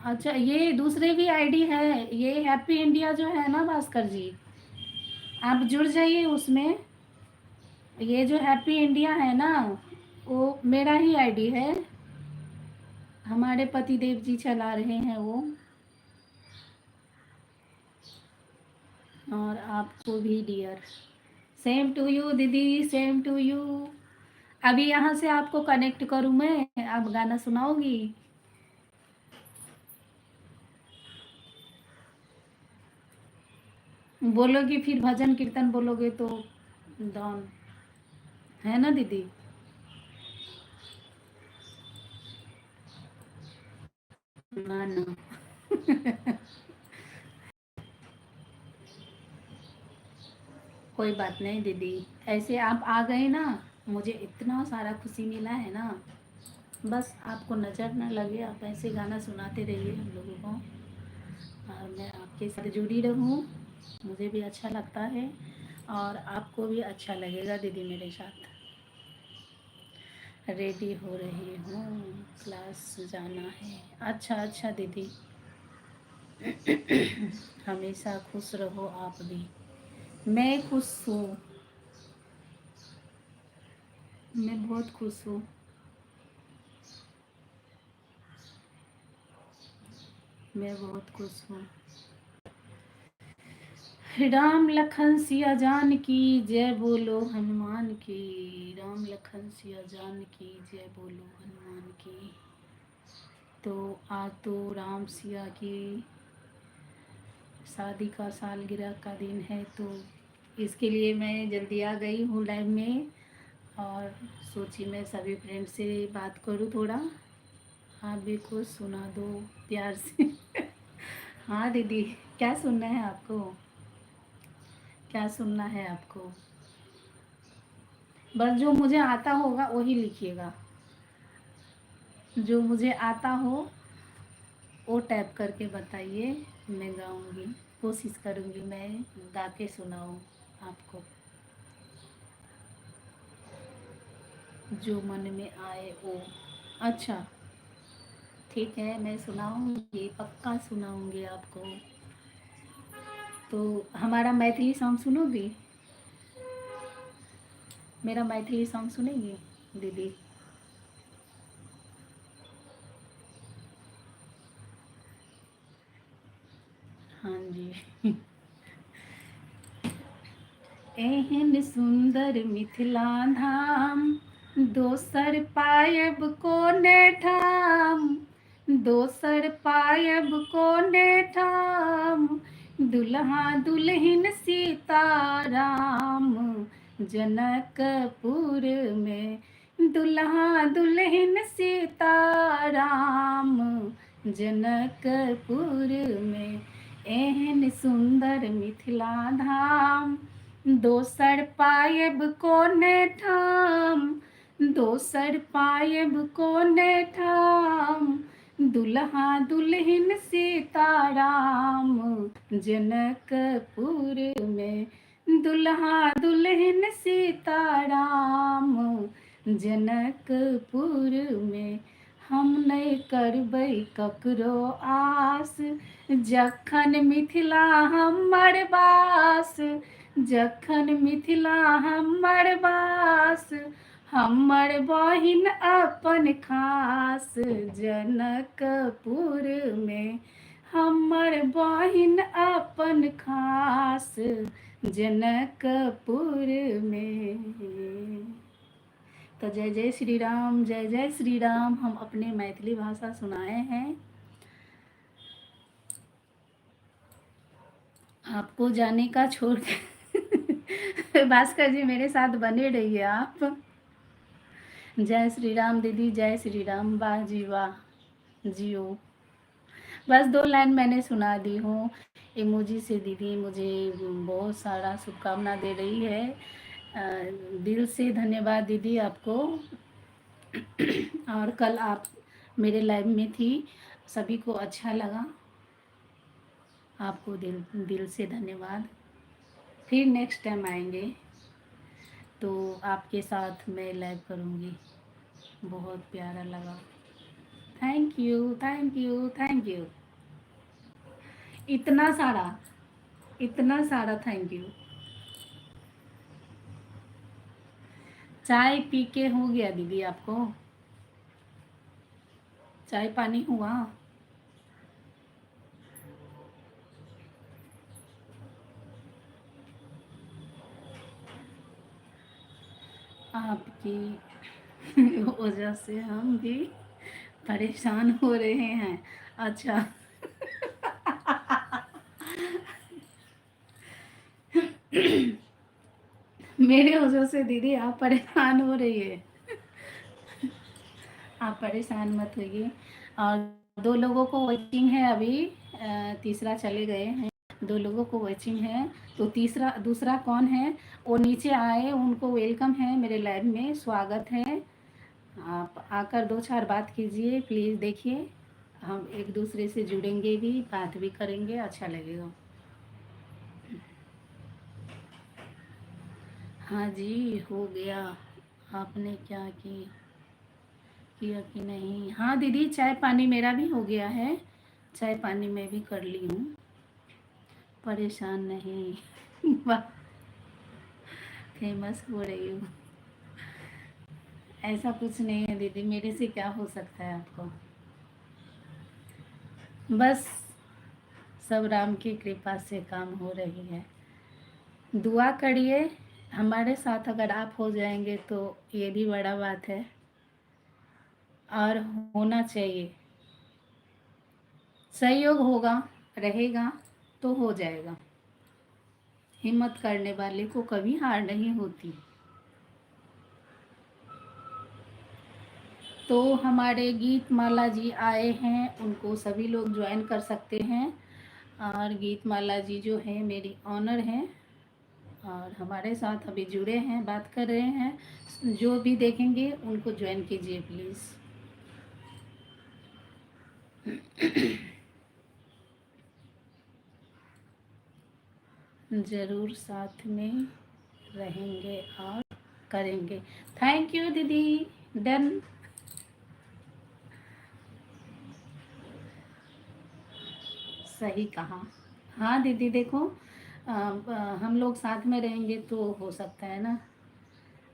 अच्छा, ये दूसरे भी आईडी है। ये हैप्पी इंडिया जो है ना भास्कर जी, आप जुड़ जाइए उसमें। ये जो हैप्पी इंडिया है ना, वो मेरा ही आईडी है। हमारे पति देव जी चला रहे हैं वो। और आपको भी डियर। सेम टू यू दीदी, सेम टू यू। अभी यहाँ से आपको कनेक्ट करूँ मैं, आप गाना सुनाओगी? बोलोगी फिर भजन कीर्तन बोलोगे तो डाउन है ना दीदी? ना ना कोई बात नहीं दीदी। ऐसे आप आ गए ना, मुझे इतना सारा खुशी मिला है ना। बस आपको नज़र ना लगे, आप ऐसे गाना सुनाते रहिए हम लोगों को, और मैं आपके साथ जुड़ी रहूँ। मुझे भी अच्छा लगता है और आपको भी अच्छा लगेगा दीदी मेरे साथ। रेडी हो रही हूँ, क्लास जाना है। अच्छा अच्छा दीदी, हमेशा खुश रहो आप भी। मैं खुश हूँ, मैं बहुत खुश हूँ। मैं बहुत खुश हूँ। राम लखन सिया जान की जय बोलो हनुमान की। राम लखन सिया जान की जय बोलो हनुमान की। तो आज तो राम सिया की शादी का सालगिरह का दिन है, तो इसके लिए मैं जल्दी आ गई हूँ लाइव में। और सोची मैं सभी फ्रेंड से बात करूँ थोड़ा। आप भी कुछ सुना दो प्यार से। हाँ दीदी, क्या सुनना है आपको? क्या सुनना है आपको? बस जो मुझे आता होगा वही लिखिएगा। जो मुझे आता हो वो टैप करके बताइए, मैं गाऊंगी। कोशिश करूंगी मैं गा के सुनाऊं आपको। जो मन में आए वो। अच्छा, ठीक है, मैं सुनाऊंगी, पक्का सुनाऊंगी आपको। तो हमारा मैथिली सॉन्ग सुनोगी? मेरा मैथिली सॉन्ग सुनेगी दीदी? हाँ जी। एहन सुंदर मिथिला धाम, दोसर पायब कोने ठाम। दोसर पायब कोने ठाम। दुल्हा दुल्हन सीताराम, जनकपुर में। दुल्हा दुल्हन सीताराम, जनकपुर में। एहन सुंदर मिथिला धाम, दोसर पायब कोने ठाम। दोसर पायब कोने ठाम। दुल्हा दुल्हन सीताराम, जनकपुर में। दुल्हा दुल्हन सीताराम, जनकपुर में। हम नहीं करबै ककरो आस, जखन मिथिला हमर बास। जखन मिथिला हमर बास, हमर बहिन अपन खास जनकपुर में, हमर बहिन अपन खास जनकपुर में। तो जय जय श्री राम, जय जय श्री राम हम अपने मैथिली भाषा सुनाए हैं। आपको जाने का छोड़ के भास्कर जी मेरे साथ बने रहिए आप। जय श्री राम दीदी, जय श्री राम, वाह जी वाह, जियो। बस 2 लाइन मैंने सुना दी हूँ। इमोजी से दीदी मुझे बहुत सारा शुभकामना दे रही है। दिल से धन्यवाद दीदी आपको। और कल आप मेरे लाइव में थी, सभी को अच्छा लगा, आपको दिल दिल से धन्यवाद। फिर नेक्स्ट टाइम आएंगे तो आपके साथ मैं लाइव करूँगी, बहुत प्यारा लगा। Thank you thank you thank you, इतना सारा थैंक यू। चाय पी के हो गया दीदी आपको? चाय पानी हुआ? आपकी वजह से हम भी परेशान हो रहे हैं। अच्छा मेरे वजह से दीदी आप परेशान हो रही है। आप परेशान मत होइए। और 2 लोगों को वेटिंग है अभी, तीसरा चले गए हैं। 2 लोगों को वेटिंग है, तो तीसरा दूसरा कौन है वो नीचे आए, उनको वेलकम है मेरे लाइव में, स्वागत है। आप आकर 2-4 बात कीजिए प्लीज़। देखिए हम एक दूसरे से जुड़ेंगे भी, बात भी करेंगे, अच्छा लगेगा। हाँ जी हो गया। आपने क्या किया कि नहीं? हाँ दीदी चाय पानी मेरा भी हो गया है, चाय पानी मैं भी कर ली हूँ, परेशान नहीं। वाह, फेमस हो रही हूँ। ऐसा कुछ नहीं है दीदी, मेरे से क्या हो सकता है आपको। बस सब राम की कृपा से काम हो रही है। दुआ करिए हमारे साथ, अगर आप हो जाएंगे तो ये भी बड़ा बात है, और होना चाहिए। सहयोग होगा, रहेगा तो हो जाएगा। हिम्मत करने वाले को कभी हार नहीं होती। तो हमारे गीत माला जी आए हैं, उनको सभी लोग ज्वाइन कर सकते हैं। और गीत माला जी जो है मेरी ऑनर हैं, और हमारे साथ अभी जुड़े हैं, बात कर रहे हैं। जो भी देखेंगे उनको ज्वाइन कीजिए प्लीज़। ज़रूर साथ में रहेंगे और करेंगे। थैंक यू दीदी, डन। सही कहा। हाँ दीदी देखो, हम लोग साथ में रहेंगे तो हो सकता है ना।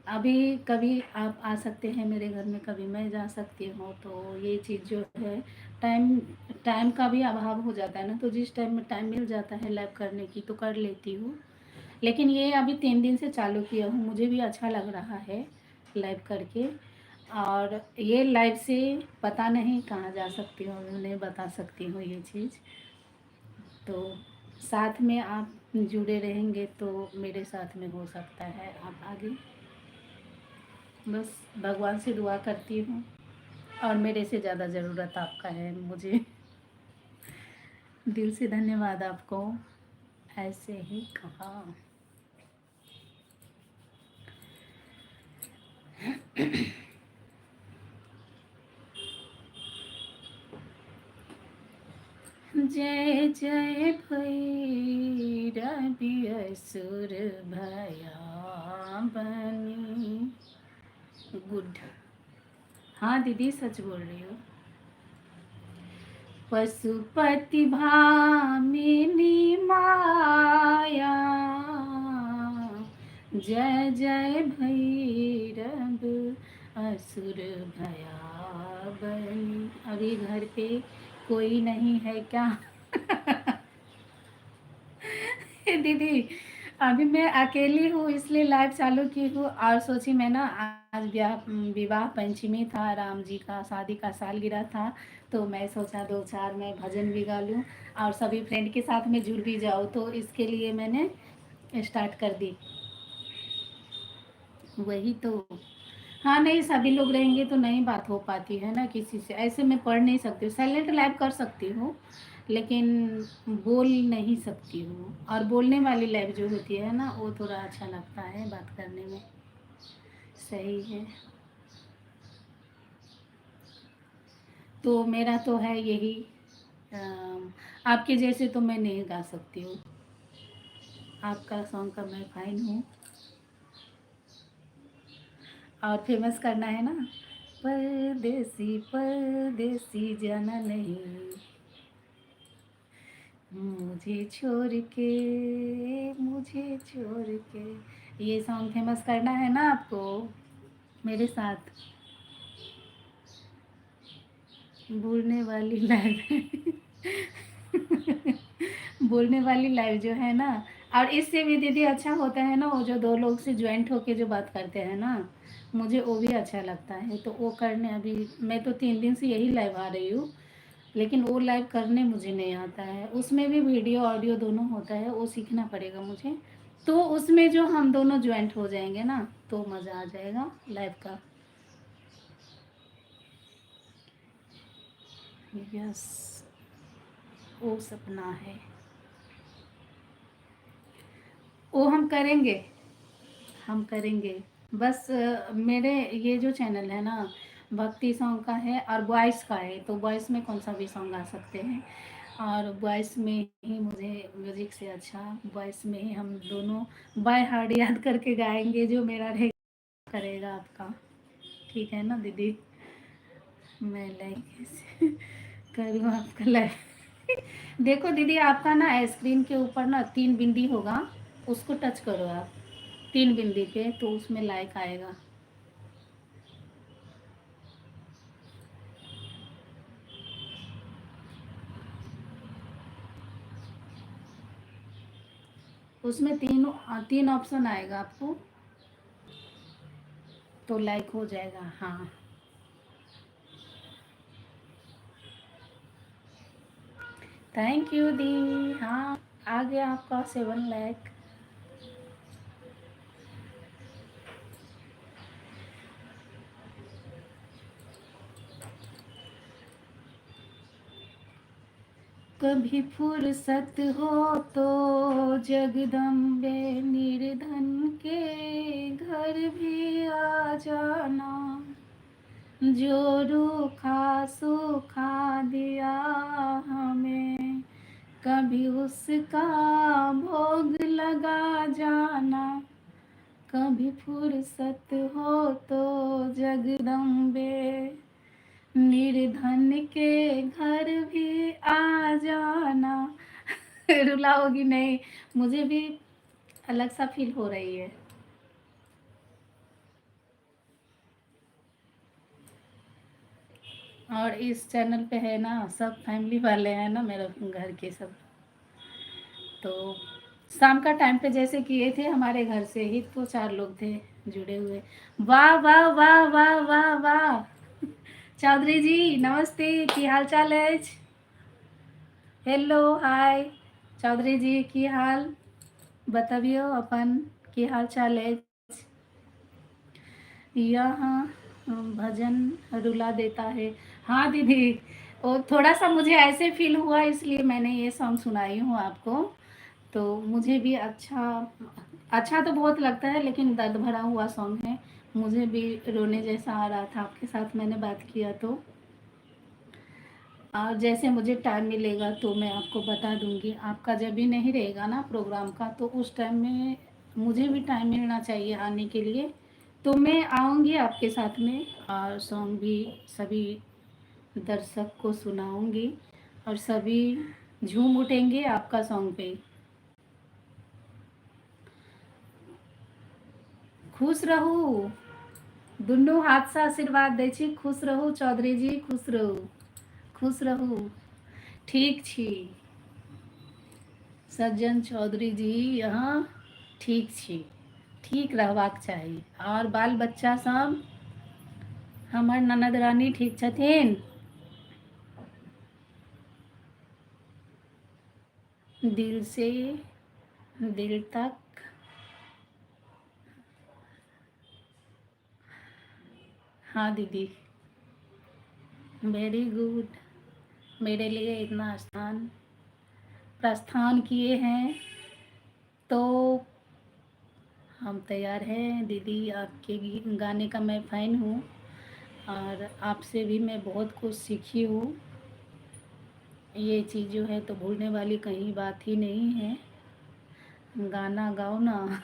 अभी कभी आप आ सकते हैं मेरे घर में, कभी मैं जा सकती हूँ, तो ये चीज़ जो है, टाइम टाइम का भी अभाव हो जाता है ना, तो जिस टाइम में टाइम मिल जाता है लाइव करने की तो कर लेती हूँ। लेकिन ये अभी 3 दिन से चालू किया हूँ, मुझे भी अच्छा लग रहा है लाइव करके। और ये लाइव से पता नहीं कहाँ जा सकती हूँ, उन्हें बता सकती हूँ ये चीज़। तो साथ में आप जुड़े रहेंगे तो मेरे साथ में हो सकता है आप आगे। बस भगवान से दुआ करती हूँ, और मेरे से ज़्यादा ज़रूरत आपका है मुझे। दिल से धन्यवाद आपको, ऐसे ही कहा। जय जय भैरवि असुर भयाबनी। गुड। हाँ दीदी सच बोल रही हो। पशुपति भामिनी माया, जय जय भैरव असुर भयाबली। अभी घर पे कोई नहीं है क्या? दीदी, अभी मैं अकेली हूँ इसलिए लाइव चालू की हूँ, और सोची मैं ना, आज विवाह पंचमी था, राम जी का शादी का सालगिरह था, तो मैं सोचा दो चार मैं भजन भी गा लूँ और सभी फ्रेंड के साथ में जुड़ भी जाऊँ, तो इसके लिए मैंने स्टार्ट कर दी। वही तो। हाँ, नहीं सभी लोग रहेंगे तो नहीं बात हो पाती है ना किसी से, ऐसे मैं पढ़ नहीं सकती हूँ, साइलेंट लाइव कर सकती हूँ लेकिन बोल नहीं सकती हूँ, और बोलने वाली लाइव जो होती है ना वो थोड़ा अच्छा लगता है बात करने में। सही है। तो मेरा तो है यही, आपके जैसे तो मैं नहीं गा सकती हूँ, आपका सॉन्ग का मैं फाइन हूँ। और फेमस करना है ना, परदेसी परदेसी जाना नहीं, मुझे छोड़ के, मुझे छोड़ के, ये सॉन्ग फेमस करना है ना आपको मेरे साथ। बोलने वाली लाइव बोलने वाली लाइव जो है ना, और इससे भी दीदी अच्छा होता है ना, वो जो दो लोग से ज्वाइंट होके जो बात करते हैं ना, मुझे वो भी अच्छा लगता है, तो वो करने अभी मैं तो 3 दिन से यही लाइव आ रही हूँ, लेकिन वो लाइव करने मुझे नहीं आता है, उसमें भी वीडियो ऑडियो दोनों होता है, वो सीखना पड़ेगा मुझे, तो उसमें जो हम दोनों ज्वाइंट हो जाएंगे ना तो मज़ा आ जाएगा लाइव का। यस, वो सपना है, वो हम करेंगे, हम करेंगे। बस मेरे ये जो चैनल है ना, भक्ति सॉन्ग का है और वॉइस का है, तो वॉइस में कौन सा भी सॉन्ग गा सकते हैं, और वॉइस में ही मुझे म्यूज़िक से अच्छा, वॉइस में ही हम दोनों बाय हार्ट याद करके गाएंगे, जो मेरा रहेगा करेगा आपका। ठीक है ना दीदी? मैं लाइक कैसे करूँ आपका लाइक? देखो दीदी, आपका ना स्क्रीन के ऊपर ना 3 बिंदी होगा, उसको टच करो आप, 3 बिंदी पे, तो उसमें लाइक आएगा। उसमें 3 ऑप्शन आएगा आपको, तो लाइक हो जाएगा। हाँ, थैंक यू दी। हाँ, आ गया आपका 7 लाख। कभी फुर्सत हो तो जगदम्बे निर्धन के घर भी आ जाना, जो रूखा सूखा दिया हमें, कभी उसका भोग लगा जाना, कभी फुर्सत हो तो जगदम्बे निर्धन के घर भी आ जाना। रुला होगी नहीं, मुझे भी अलग सा फील हो रही है। और इस चैनल पे है ना सब फैमिली वाले हैं ना, मेरे घर के सब, तो शाम का टाइम पे जैसे किए थे, हमारे घर से ही तो 4 लोग थे जुड़े हुए। वाह वाह वाह वाह वाह वाह। चौधरी जी नमस्ते, की हाल चाल है? हेलो हाय चौधरी जी, की हाल बतबियो अपन, की हाल चाल है? यहाँ भजन रुला देता है। हाँ दीदी, वो थोड़ा सा मुझे ऐसे फील हुआ इसलिए मैंने ये सॉन्ग सुनाई हूँ आपको, तो मुझे भी अच्छा, अच्छा तो बहुत लगता है, लेकिन दर्द भरा हुआ सॉन्ग है, मुझे भी रोने जैसा आ रहा था आपके साथ मैंने बात किया तो। और जैसे मुझे टाइम मिलेगा तो मैं आपको बता दूंगी, आपका जब भी नहीं रहेगा ना प्रोग्राम का, तो उस टाइम में मुझे भी टाइम मिलना चाहिए आने के लिए, तो मैं आऊँगी आपके साथ में, और सॉन्ग भी सभी दर्शक को सुनाऊंगी, और सभी झूम उठेंगे आपका सॉन्ग पे। खुश रहू, दुनू हाथ से आशीर्वाद दै छी। खुश रहू चौधरी जी, खुश रहू, खुश रहू। ठीक छी सज्जन चौधरी जी, यहाँ ठीक छी, ठीक रहबाक चाही। और बाल बच्चा सब, हमर ननद रानी ठीक छथिन? दिल से दिल तक। हाँ दीदी, वेरी गुड। मेरे लिए इतना स्थान प्रस्थान किए हैं तो हम तैयार हैं दीदी। आपके गाने का मैं फ़ैन हूँ और आपसे भी मैं बहुत कुछ सीखी हूँ। ये चीज़ जो है तो भूलने वाली कहीं बात ही नहीं है। गाना गाओ ना।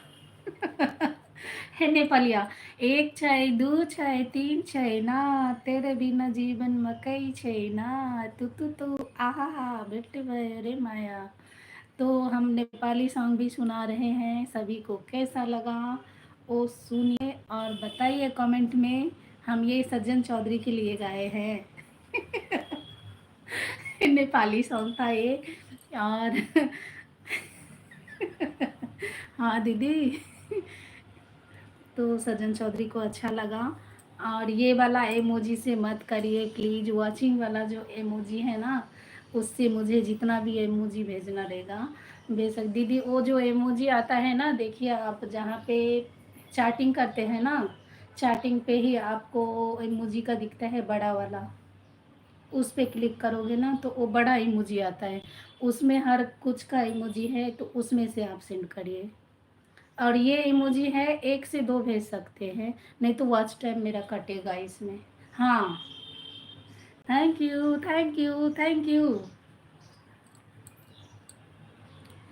है नेपालिया। एक छै, दू छै, तीन छै ना, तेरे बिना जीवन मकई छै ना, तू आहा बेटे रे माया। तो हम नेपाली सॉन्ग भी सुना रहे हैं, सभी को कैसा लगा वो सुनिए और बताइए कमेंट में। हम ये सज्जन चौधरी के लिए गाए हैं। नेपाली सॉन्ग था ये। और हाँ दीदी, तो सज्जन चौधरी को अच्छा लगा। और ये वाला इमोजी से मत करिए प्लीज़, वॉचिंग वाला जो इमोजी है ना, उससे मुझे जितना भी इमोजी भेजना रहेगा बेशक। दीदी वो जो इमोजी आता है ना, देखिए आप जहाँ पे चैटिंग करते हैं ना, चैटिंग पे ही आपको इमोजी का दिखता है बड़ा वाला, उस पे क्लिक करोगे ना तो वो बड़ा इमोजी आता है, उसमें हर कुछ का इमोजी है, तो उसमें से आप सेंड करिए। और ये इमोजी है, 1 से 2 भेज सकते हैं, नहीं तो वॉच टाइम मेरा कटेगा इसमें। हाँ, thank you thank you thank you.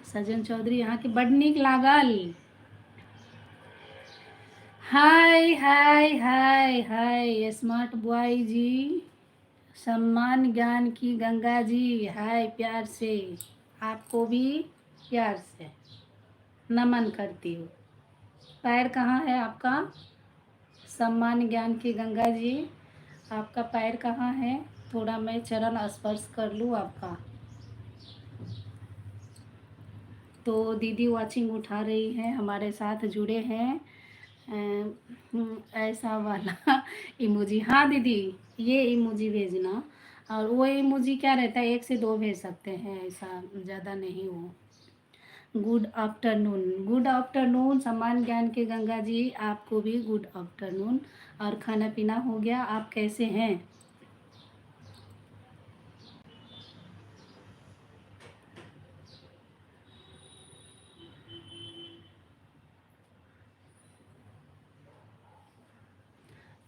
सज्जन चौधरी यहाँ के बड नीक लागल। हाय हाय हाय हाय स्मार्ट बॉय जी, सम्मान ज्ञान की गंगा जी, हाय प्यार से, आपको भी प्यार से नमन करती हूँ। पैर कहाँ है आपका? सम्मान ज्ञान की गंगा जी, आपका पैर कहाँ है? थोड़ा मैं चरण स्पर्श कर लूँ आपका। तो दीदी वॉचिंग उठा रही है, हमारे साथ जुड़े हैं। ऐसा वाला इमोजी, हाँ दीदी ये इमोजी भेजना। और वो इमोजी क्या रहता है, 1 से 2 भेज सकते हैं, ऐसा ज़्यादा नहीं हो। गुड आफ्टरनून, गुड आफ्टरनून सम्मान ज्ञान के गंगा जी, आपको भी गुड आफ्टरनून। और खाना पीना हो गया? आप कैसे हैं?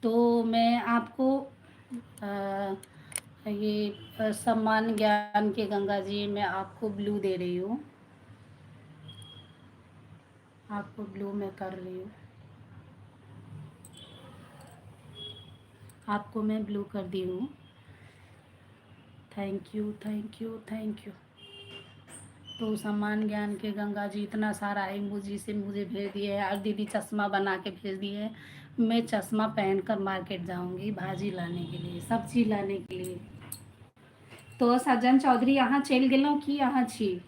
तो मैं आपको ये सम्मान ज्ञान के गंगा जी, मैं आपको ब्लू दे रही हूँ, आपको ब्लू में कर रही हूँ, आपको मैं ब्लू कर दी हूँ। Thank you thank you thank you. तो सम्मान ज्ञान के गंगा जी इतना सारा इमोजी से मुझे भेज दिए है, और दीदी चश्मा बना के भेज दिए है। मैं चश्मा पहन कर मार्केट जाऊंगी भाजी लाने के लिए, सब्जी लाने के लिए। तो सज्जन चौधरी यहाँ चल गेलहुँ कि यहाँ छी?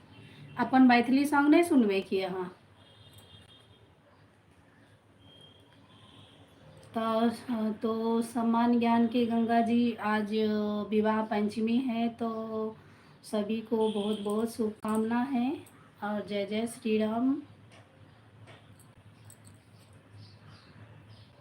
अपन मैथिली सॉन्ग नहीं सुनबे कि यहाँ? तो सम्मान ज्ञान के गंगा जी, आज विवाह पंचमी है, तो सभी को बहुत बहुत शुभकामना है। और जय जय श्री राम।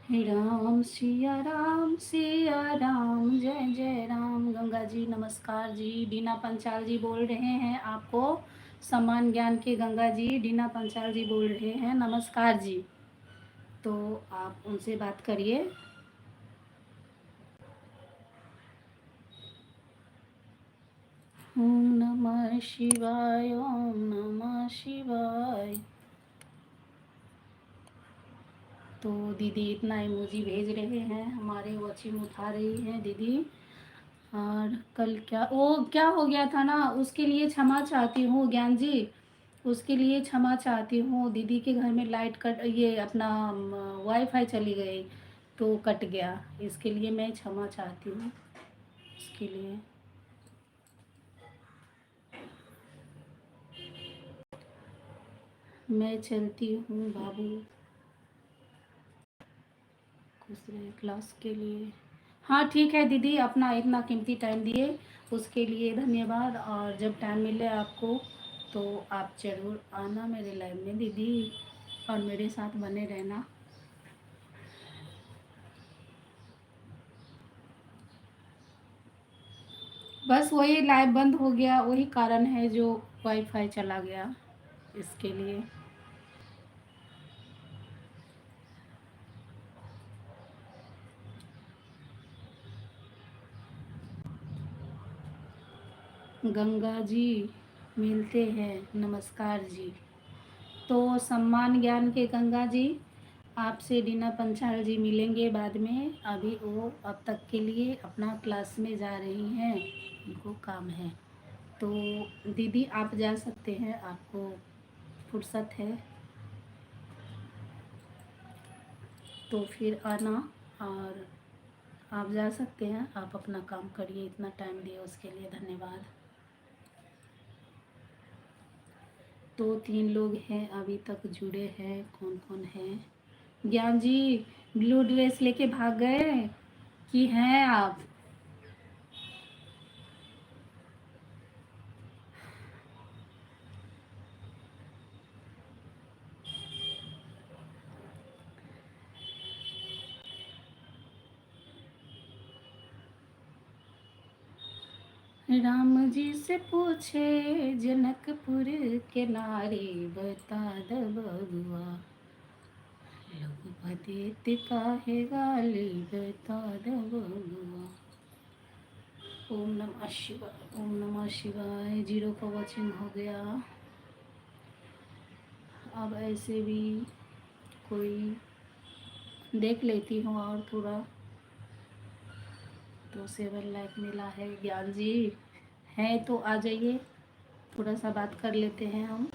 राम सिया राम सिया राम, जय जय राम। गंगा जी नमस्कार जी, डीना पंचाल जी बोल रहे हैं आपको। सम्मान ज्ञान के गंगा जी, डीना पंचाल जी बोल रहे हैं, नमस्कार जी। तो आप उनसे बात करिए। ओम नमः शिवाय, ओम नमः शिवाय। तो दीदी इतना इमोजी भेज रहे हैं, हमारे वॉचिंग उठा रही है दीदी। और कल क्या वो क्या हो गया था ना, उसके लिए क्षमा चाहती हूँ ज्ञान जी। उसके लिए क्षमा चाहती हूँ। दीदी के घर में लाइट कट, ये अपना वाईफाई चली गई तो कट गया, इसके लिए मैं क्षमा चाहती हूँ इसके लिए। मैं चलती हूँ बाबू, दूसरे क्लास के लिए। हाँ ठीक है दीदी, अपना इतना कीमती टाइम दिए उसके लिए धन्यवाद। और जब टाइम मिले आपको तो आप ज़रूर आना मेरे लाइव में दीदी, और मेरे साथ बने रहना। बस वही लाइव बंद हो गया, वही कारण है जो वाईफाई चला गया इसके लिए। गंगा जी मिलते हैं, नमस्कार जी। तो सम्मान ज्ञान के गंगा जी, आपसे डीना पंचाल जी मिलेंगे बाद में। अभी वो अब तक के लिए अपना क्लास में जा रही हैं, उनको काम है। तो दीदी आप जा सकते हैं, आपको फुर्सत है तो फिर आना, और आप जा सकते हैं। आप अपना काम करिए, इतना टाइम दिए उसके लिए धन्यवाद। दो तीन लोग हैं अभी तक जुड़े हैं, कौन कौन है? ज्ञान जी ब्लू ड्रेस लेके भाग गए कि हैं आप? राम जी से पूछे जनकपुर के नारी, बता द बबुआ लोग भदेत काहे गाली, बता द बबुआ। ओम नमः शिवाय, ओम नमः शिवाय। जीरो का वॉचिंग हो गया। अब ऐसे भी कोई देख लेती हूँ, और थोड़ा तो 7 लाख मिला है। ज्ञान जी हैं तो आ जाइए, थोड़ा सा बात कर लेते हैं हम।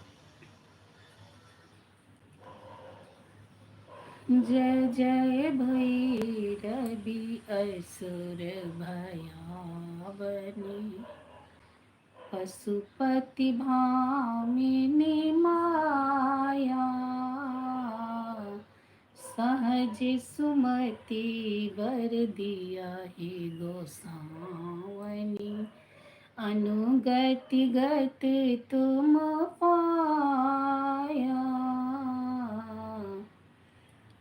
जय जय भैरवी असुर भयावनी, पशुपति भामिनी माया, सहज सुमति वर दिया ही गोसावनी, अनुगति गत तुम पाया।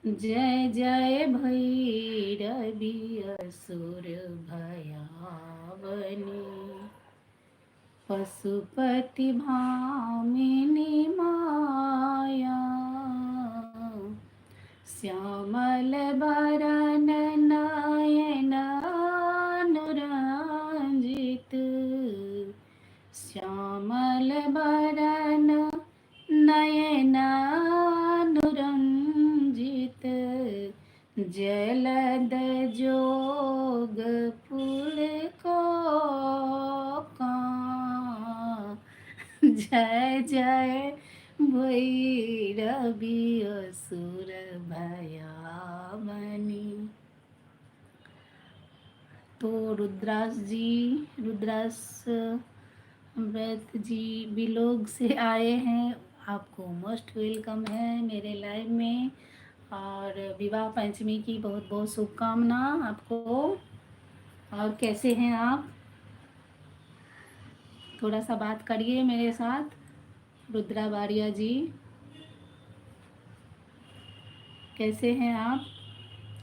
जय जय भैरवी असुर भयावनी, पशुपति भामिनी माया, श्यामल बरन नयन अनुरंजित, श्यामल बरन नयन अनुरंजित, जलद जोग फूल को का। जय जय भैरवी असुर भयावनी। तो रुद्रास जी, रुद्रास व्रत जी बिलोग से आए हैं, आपको मोस्ट वेलकम है मेरे लाइव में। और विवाह पंचमी की बहुत बहुत शुभकामना आपको। और कैसे हैं आप? थोड़ा सा बात करिए मेरे साथ। रुद्रा बारिया जी कैसे हैं आप?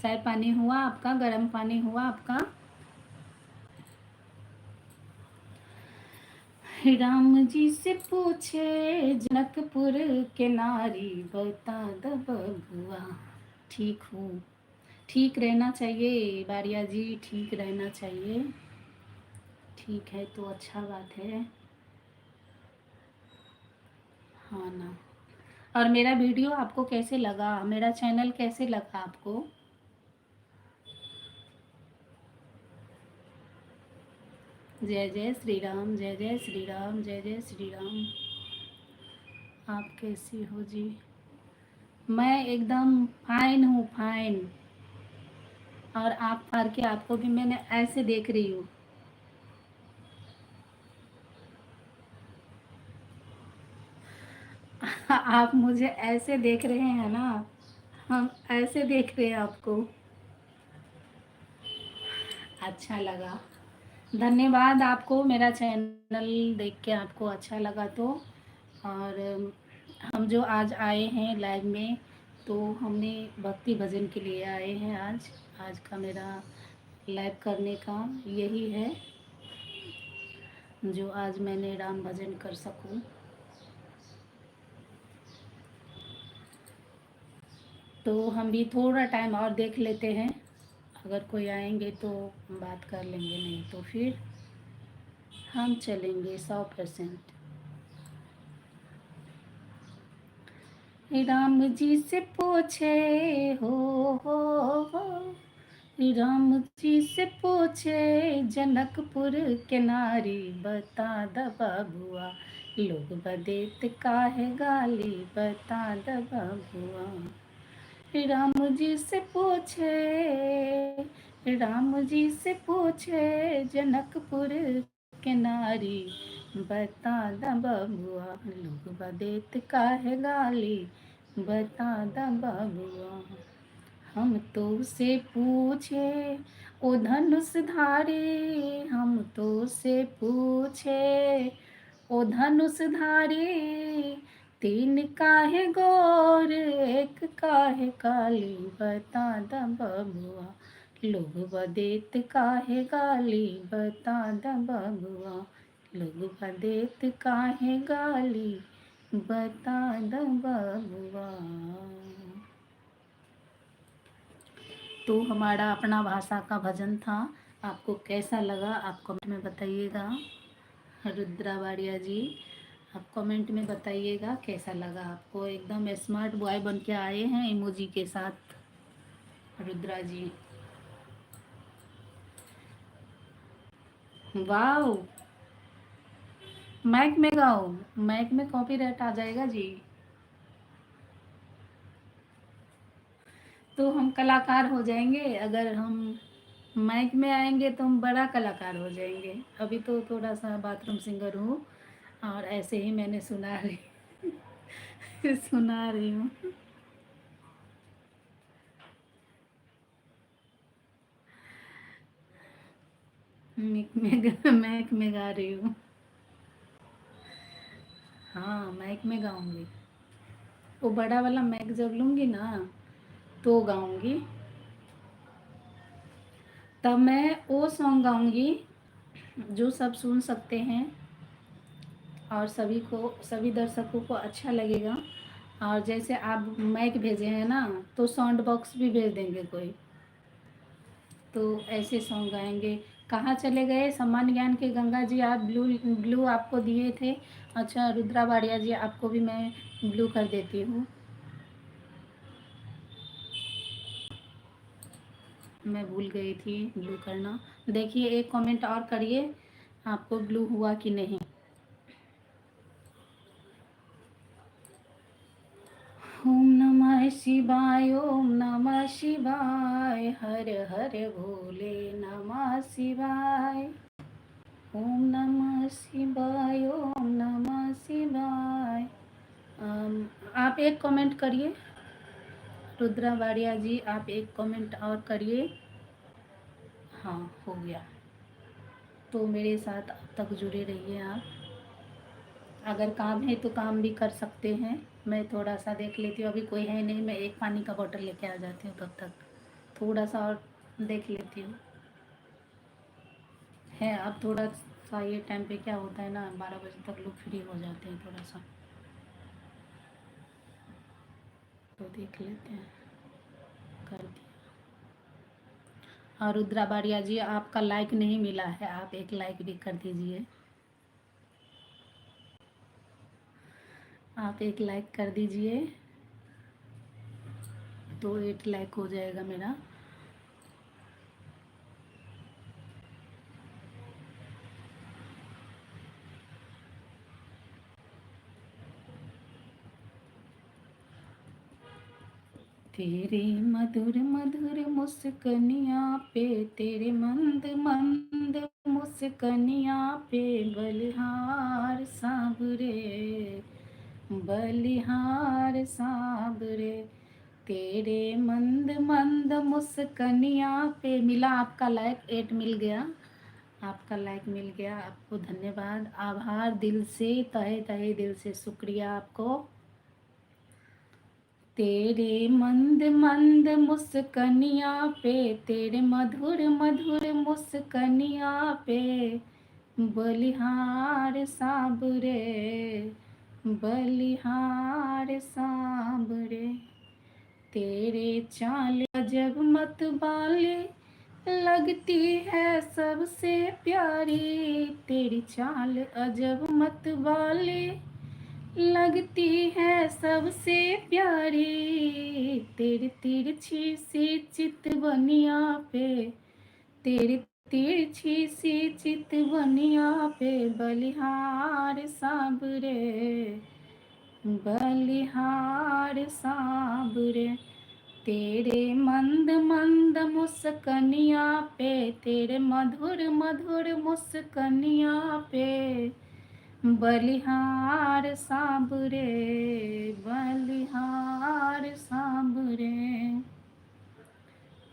चाय पानी हुआ आपका? गर्म पानी हुआ आपका? राम जी से पूछे जनकपुर के नारी, बता द बबुआ। ठीक हूँ, ठीक रहना चाहिए बारिया जी, ठीक रहना चाहिए। ठीक है तो अच्छा बात है। हाँ ना। और मेरा वीडियो आपको कैसे लगा, मेरा चैनल कैसे लगा आपको? जय जय श्री राम, जय जय श्री राम, जय जय श्री राम। आप कैसी हो जी? मैं एकदम फाइन हूँ, फाइन। और आप फार के आपको भी मैंने ऐसे देख रही हूँ। आप मुझे ऐसे देख रहे हैं ना, हम ऐसे देख रहे हैं आपको। अच्छा लगा, धन्यवाद आपको। मेरा चैनल देख के आपको अच्छा लगा तो। और हम जो आज आए हैं लाइव में, तो हमने भक्ति भजन के लिए आए हैं। आज आज का मेरा लाइव करने का यही है, जो आज मैंने राम भजन कर सकूं। तो हम भी थोड़ा टाइम और देख लेते हैं, अगर कोई आएंगे तो बात कर लेंगे, नहीं तो फिर हम चलेंगे 100%। राम जी से पूछे हो, हो राम जी से पूछे जनकपुर के नारी, बता द बबुआ लोग बदेत काहे गाली, बता द बबुआ। राम जी से पूछे, राम जी से पूछे जनकपुर के नारी, बता द बबुआ लोग बदेत काहे गाली, बता द बबुआ। हम तो से पूछे ओ धनुषधारी, हम तो से पूछे ओ धनुषधारी, तीन काहे गोर एक काहे काली, बता द बबुआ लोग बदेत काहे गाली, बता द बबुआ लोग बदेत काहे गाली, बता द बबुआ। तो हमारा अपना भाषा का भजन था। आपको कैसा लगा आप कमेंट में बताइएगा। रुद्रा वाड़िया जी, आप कमेंट में बताइएगा कैसा लगा आपको। एकदम स्मार्ट बॉय बन के आए हैं इमोजी के साथ, रुद्रा जी। वाओ, माइक में गाओ, माइक में कॉपीराइट आ जाएगा जी। तो हम कलाकार हो जाएंगे, अगर हम माइक में आएंगे तो हम बड़ा कलाकार हो जाएंगे। अभी तो थोड़ा सा बाथरूम सिंगर हूँ, और ऐसे ही मैंने सुना रही सुना रही हूँ। माइक में गा रही हूँ। हाँ, माइक में गाऊंगी। वो बड़ा वाला माइक जब लूंगी ना, तो गाऊंगी। तब मैं वो सॉन्ग गाऊंगी जो सब सुन सकते हैं, और सभी दर्शकों को अच्छा लगेगा। और जैसे आप माइक भेजे हैं ना, तो साउंड बॉक्स भी भेज देंगे कोई, तो ऐसे सॉन्ग गाएंगे। कहाँ चले गए सम्मान ज्ञान के गंगा जी? आप ब्लू ब्लू आपको दिए थे। अच्छा रुद्रा वाड़िया जी, आपको भी मैं ब्लू कर देती हूँ। मैं भूल गई थी ब्लू करना। देखिए एक कमेंट और करिए, आपको ब्लू हुआ कि नहीं। ओम नमः शिवाय, ओम नमः शिवाय, हर हर भोले नमः शिवाय। ओम नमः शिवाय, ओम नमः शिवाय। आप एक कमेंट करिए, रुद्रा वाड़िया जी आप एक कमेंट और करिए। हाँ हो गया। तो मेरे साथ अब तक जुड़े रहिए आप। अगर काम है तो काम भी कर सकते हैं। मैं थोड़ा सा देख लेती हूँ, अभी कोई है नहीं, मैं एक पानी का बोतल लेके आ जाती हूँ, तब तक थोड़ा सा और देख लेती हूँ। है अब थोड़ा सा ये टाइम पे क्या होता है ना, 12 बजे तक लोग फ्री हो जाते हैं थोड़ा सा, तो देख लेते हैं। कर दिया। और रुद्रा बाड़िया जी आपका लाइक नहीं मिला है, आप एक लाइक भी कर दीजिए। आप एक लाइक कर दीजिए, तो 8 लाइक हो जाएगा मेरा। तेरे मधुर मधुर मुस्कनिया पे, तेरे मंद मंद मुस्कनिया पे, बलिहार सांवरे, बलिहार सांवरे। तेरे मंद मंद मुस्कनिया पे। मिला आपका लाइक 8 मिल गया, आपका लाइक मिल गया। आपको धन्यवाद, आभार, दिल से, तहे तहे दिल से शुक्रिया आपको। तेरे मंद मंद मुस्कनिया पे, तेरे मधुर मधुर मुस्कनिया पे, बलिहार सांवरे, बलिहार सांवरे। तेरे चाल अजब मत वाले, लगती है सबसे प्यारी। तेरी चाल अजब मत वाले, लगती है सबसे प्यारी। तेरी तिरछी सी चितवनिया पे, तेरी तिरछी सी चितवनिया पे, बलिहार सांवरे, बलिहार सांवरे। तेरे मंद मंद मुस्कनिया पे, तेरे मधुर मधुर मुस्कनिया पे, बलिहार सांवरे, बलिहार सांवरे।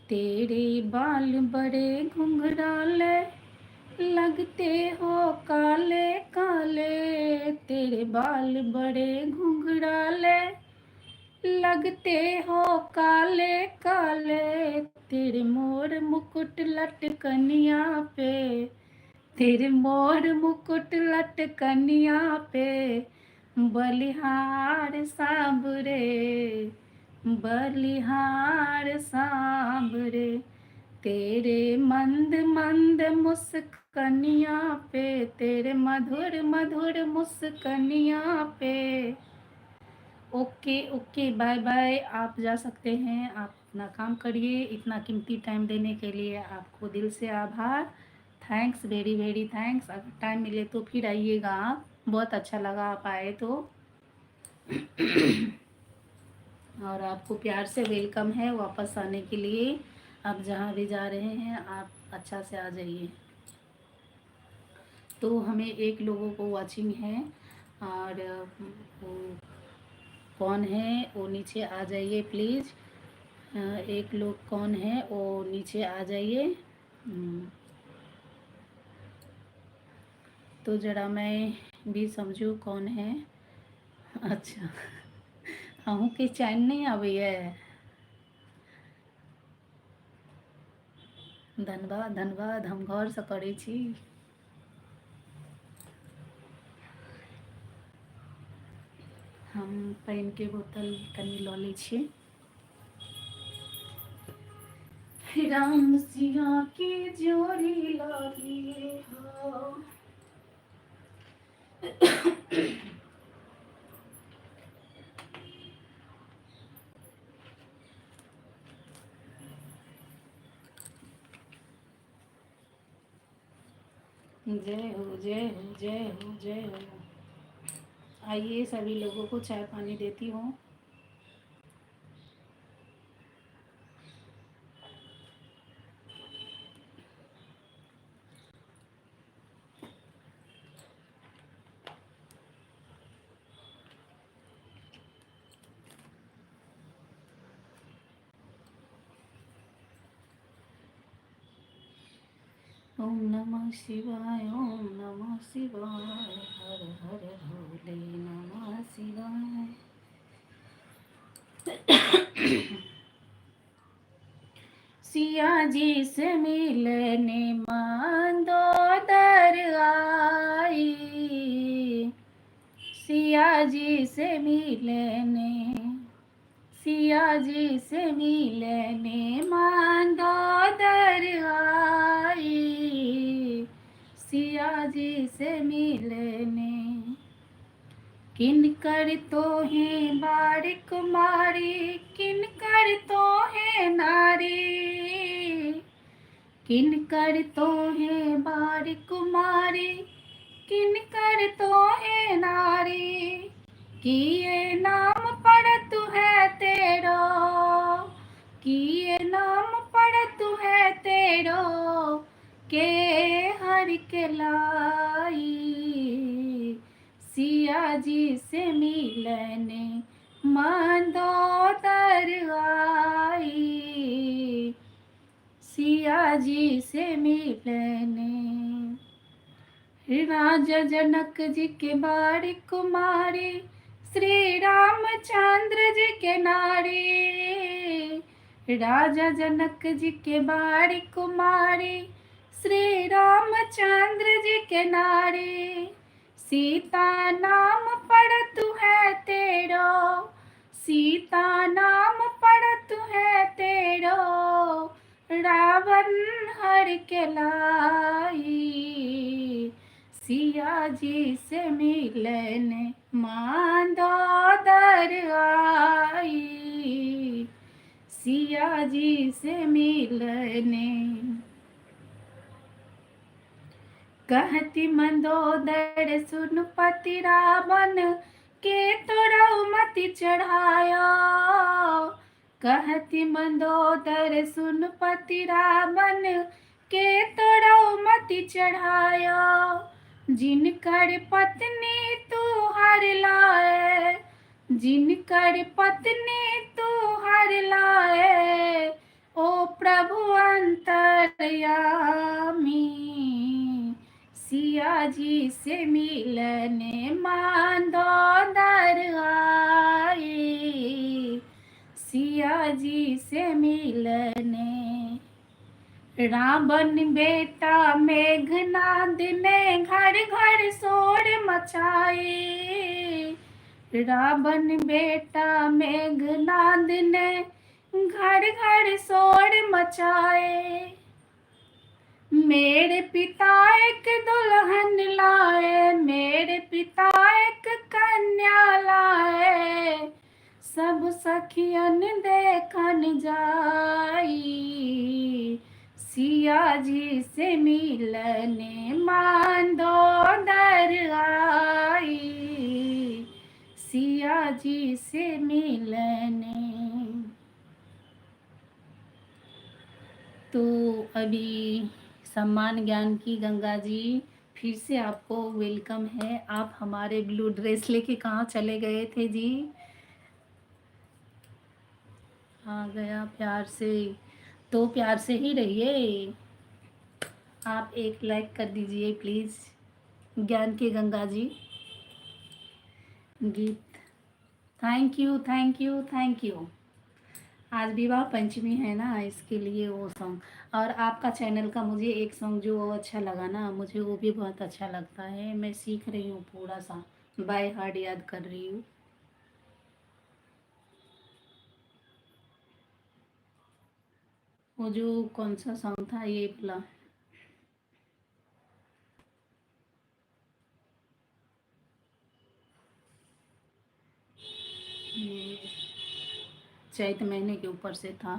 तेरे बाल बड़े घुंघराले, लगते हो काले काले। तेरे बाल बड़े घुंघराले, लगते हो काले काले। तेरे मोर मुकुट लटकनिया पे, तेरे मोर मुकुट लटकनिया पे, बलिहार सांवरे, बलिहार सांवरे। तेरे मंद मंद मुस्कनिया पे, तेरे मधुर मधुर मुस्कनिया पे। ओके ओके, बाय बाय, आप जा सकते हैं, आप अपना काम करिए। इतना कीमती टाइम देने के लिए आपको दिल से आभार। Thanks, very very thanks. अगर टाइम मिले तो फिर आइएगा आप, बहुत अच्छा लगा आप आए तो। और आपको प्यार से वेलकम है वापस आने के लिए। आप जहाँ भी जा रहे हैं आप अच्छा से आ जाइए। तो हमें एक लोगों को वाचिंग है, और वो कौन है वो नीचे आ जाइए प्लीज़। एक लोग कौन है वो नीचे आ जाइए। तो ज़रा मैं भी समझूँ कौन है। अच्छा, अहूँ के चैन नहीं आवे है। धन्यवाद धन्यवाद, हम घर से करै छी। हम पानि के बोतल कनी लऽ लै छी। राम सिया की जोड़ी लगी हो। जय हो जय हो जय हो जय हो। आइए, सभी लोगों को चाय पानी देती हूँ। ओम नमः शिवाय, ओम नमः शिवाय, हर हर भोले नमः शिवाय। सिया जी से मिलने मंदोदर आई। सिया जी से मिलने, सिया जी से मिलने मंदोदर आई। सिया जी से मिलने, किनकर तो है बारी कुमारी, किनकर तो है नारी। किनकर तो है बारी कुमारी, किनकर तो है नारी। किए नाम पड़त है तेरा, किए नाम पढ़त है तेरो के हर के लाई, सिया जी से मिलने मंदोदर आई, सिया जी से मिलने। राजा जनक जी के बारी कुमारी, श्री रामचंद्र जी के नारी, राजा जनक जी के बारी कुमारी, श्री रामचंद्र जी के नारी, सीता नाम पढ़त है तेरो, सीता नाम पढ़त है तेरो, रावण हर के लाई, सिया जी से मिलने मंदोदर आई, सिया जी से मिलने। कहती मंदोदर सुन पति रावण के तोड़ऊ मति चढ़ाया, कहती मंदोदर सुन पति रावण के तोड़ऊ मति चढ़ाया, जिनकर पत्नी तू हर लाए, जिनकर पत्नी तू हर लाए, ओ प्रभु अंतर्यामी, सिया जी से मिलने मंदोदर आई, सिया जी से मिलने। रावण बेटा मेघनाद ने घर घर शोर मचाई, रावण बेटा मेघनाद ने घर घर शोर मचाए, मेरे पिता एक दुल्हन लाए, मेरे पिता एक कन्या लाए, सब सखियन देखन जाई, सिया जी से मिलने मंदोदर आई, सिया जी से मिलने। तो अभी सम्मान ज्ञान की गंगा जी फिर से आपको वेलकम है। आप हमारे ब्लू ड्रेस लेके कहाँ चले गए थे जी? आ गया प्यार से, तो प्यार से ही रहिए। आप एक लाइक कर दीजिए प्लीज़। ज्ञान की गंगा जी गीत, thank you thank you thank you. आज विवाह पंचमी है ना, इसके लिए वो सॉन्ग। और आपका चैनल का मुझे एक सॉन्ग जो अच्छा लगा ना, मुझे वो भी बहुत अच्छा लगता है। मैं सीख रही हूँ पूरा सा, बाय हार्ट याद कर रही हूँ। वो जो कौन सा सॉन्ग था ये वाला, ये चैत महीने के ऊपर से था।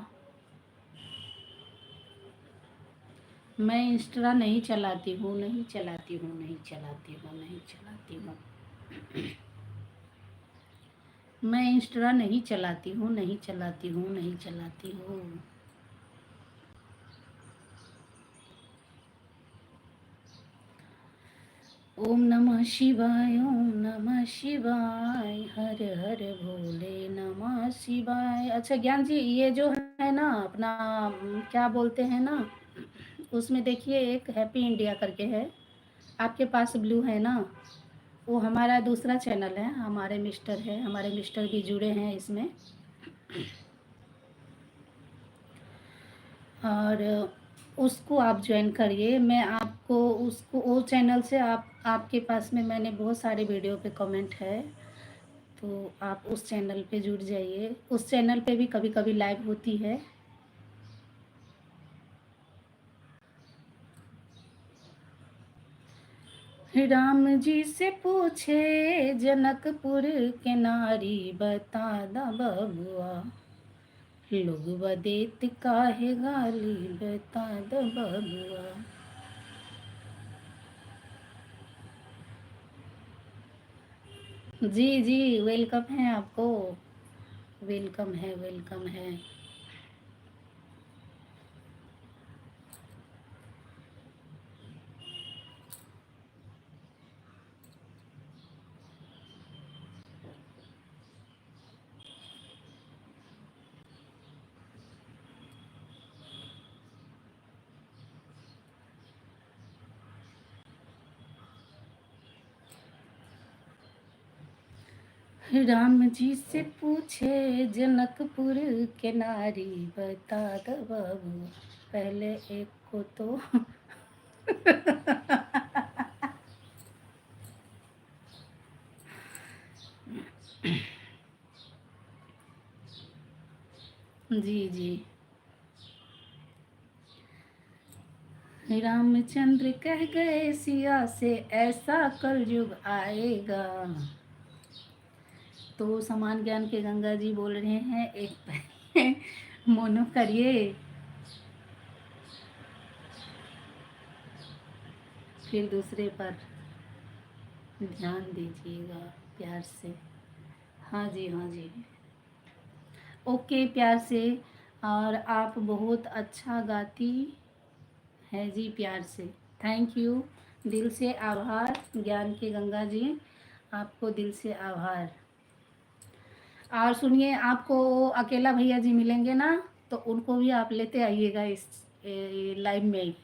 मैं इंस्टा नहीं चलाती हूँ, नहीं चलाती हूँ, नहीं चलाती हूँ, नहीं चलाती हूँ। मैं इंस्टा नहीं चलाती हूँ, नहीं चलाती हूँ, नहीं चलाती हूँ। ओम नमः शिवाय, ओम नमः शिवाय, हर हर भोले नमः शिवाय। अच्छा ज्ञान जी, ये जो है ना अपना क्या बोलते हैं ना, उसमें देखिए एक हैप्पी इंडिया करके है, आपके पास ब्लू है ना, वो हमारा दूसरा चैनल है, हमारे मिस्टर है, हमारे मिस्टर भी जुड़े हैं इसमें। और उसको आप ज्वाइन करिए। मैं आपको उसको वो चैनल से आपके पास में मैंने बहुत सारे वीडियो पे कमेंट है, तो आप उस चैनल पे जुड़ जाइए। उस चैनल पे भी कभी कभी लाइव होती है। राम जी से पूछे जनकपुर के नारी, बता दा बबुआ, लोग बदेत काहे गाली, बता दा बबुआ। जी जी वेलकम है आपको, वेलकम है, वेलकम है। राम जी से पूछे जनकपुर के नारी, बता दो बाबू पहले एक को तो। जी जी। रामचंद्र कह गए सिया से, ऐसा कलयुग आएगा। तो समान ज्ञान के गंगा जी बोल रहे हैं, एक मोनो करिए, फिर दूसरे पर ध्यान दीजिएगा प्यार से। हाँ जी हाँ जी, ओके प्यार से। और आप बहुत अच्छा गाती है जी, प्यार से। थैंक यू, दिल से आभार ज्ञान की गंगा जी, आपको दिल से आभार। और सुनिए, आपको अकेला भैया जी मिलेंगे ना, तो उनको भी आप लेते आइएगा इस लाइव में ही।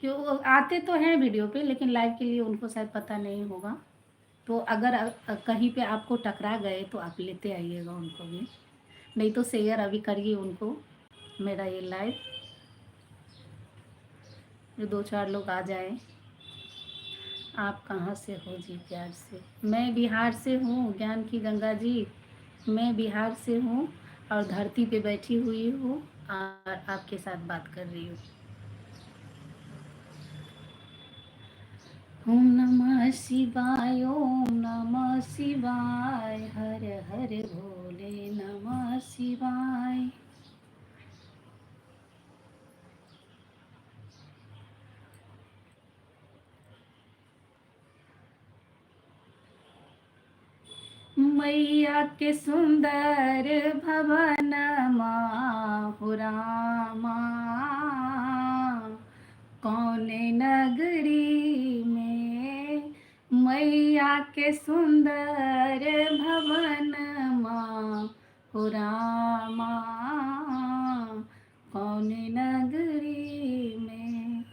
क्यों, आते तो हैं वीडियो पे, लेकिन लाइव के लिए उनको शायद पता नहीं होगा। तो अगर कहीं पे आपको टकरा गए तो आप लेते आइएगा उनको भी, नहीं तो शेयर अभी करिए उनको मेरा ये लाइव, जो 2-4 लोग आ जाएं। आप कहाँ से हो जी, प्यार से। मैं बिहार से हूँ ज्ञान की गंगा जी, मैं बिहार से हूँ और धरती पे बैठी हुई हूँ और आपके साथ बात कर रही हूँ। ओम नमः शिवाय, ओम नमः शिवाय, हर हर भोले नमः शिवाय। मैया के सुंदर भवन हो रामा, कौन नगरी में। मैया के सुंदर भवन हो रामा, कौन नगरी में।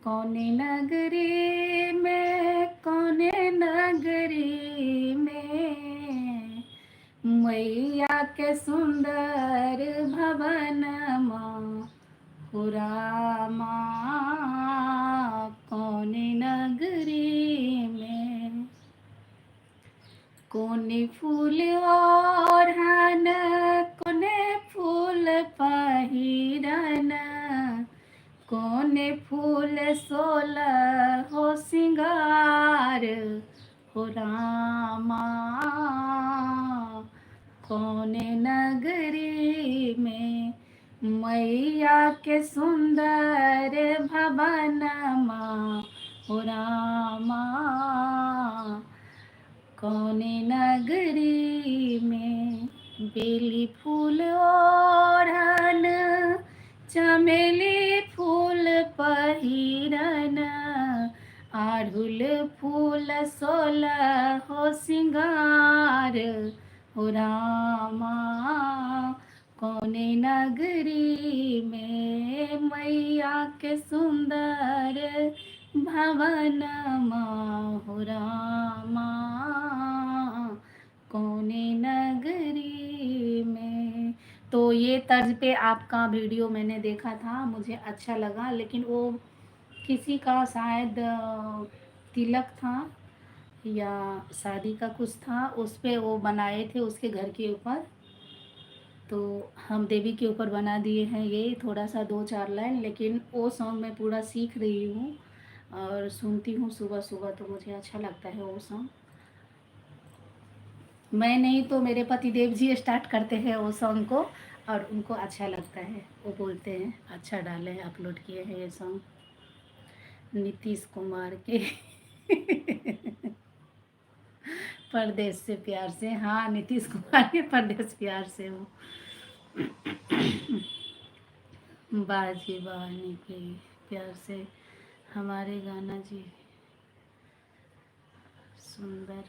कौन नगरी में, कौन नगरी में, मैया के सुंदर भवन हो रामा, कौन नगरी में। कोने फूल ओढ़न, कोने फूल पहिरन, कोने फूल सोलह हो सिंगार हो रामा, कोने नगरी में। मैया के सुंदर भवन हो रामा, कौन नगरी में। बेली फूल ओढ़न, चमेली फूल पहिरन, अड़हुल फूल सोलह हो सिंगार हो रामा, कौन नगरी में। मैया के सुंदर भवन हो रामा, कौन नगरी में। तो ये तर्ज पे आपका वीडियो मैंने देखा था, मुझे अच्छा लगा, लेकिन वो किसी का शायद तिलक था या शादी का कुछ था, उस पे वो बनाए थे उसके घर के ऊपर, तो हम देवी के ऊपर बना दिए हैं ये थोड़ा सा 2-4 लाइन। लेकिन वो सॉन्ग मैं पूरा सीख रही हूँ और सुनती हूँ सुबह सुबह, तो मुझे अच्छा लगता है वो सॉन्ग। मैं नहीं तो मेरे पति देव जी स्टार्ट करते हैं वो सॉन्ग को, और उनको अच्छा लगता है, वो बोलते हैं अच्छा डाले हैं, अपलोड किए हैं ये सॉन्ग नीतीश कुमार के। परदेश से प्यार से, हाँ नीतीश कुमार के परदेश प्यार से हूँ। बाजी बहानी के प्यार से हमारे गाना जी सुंदर।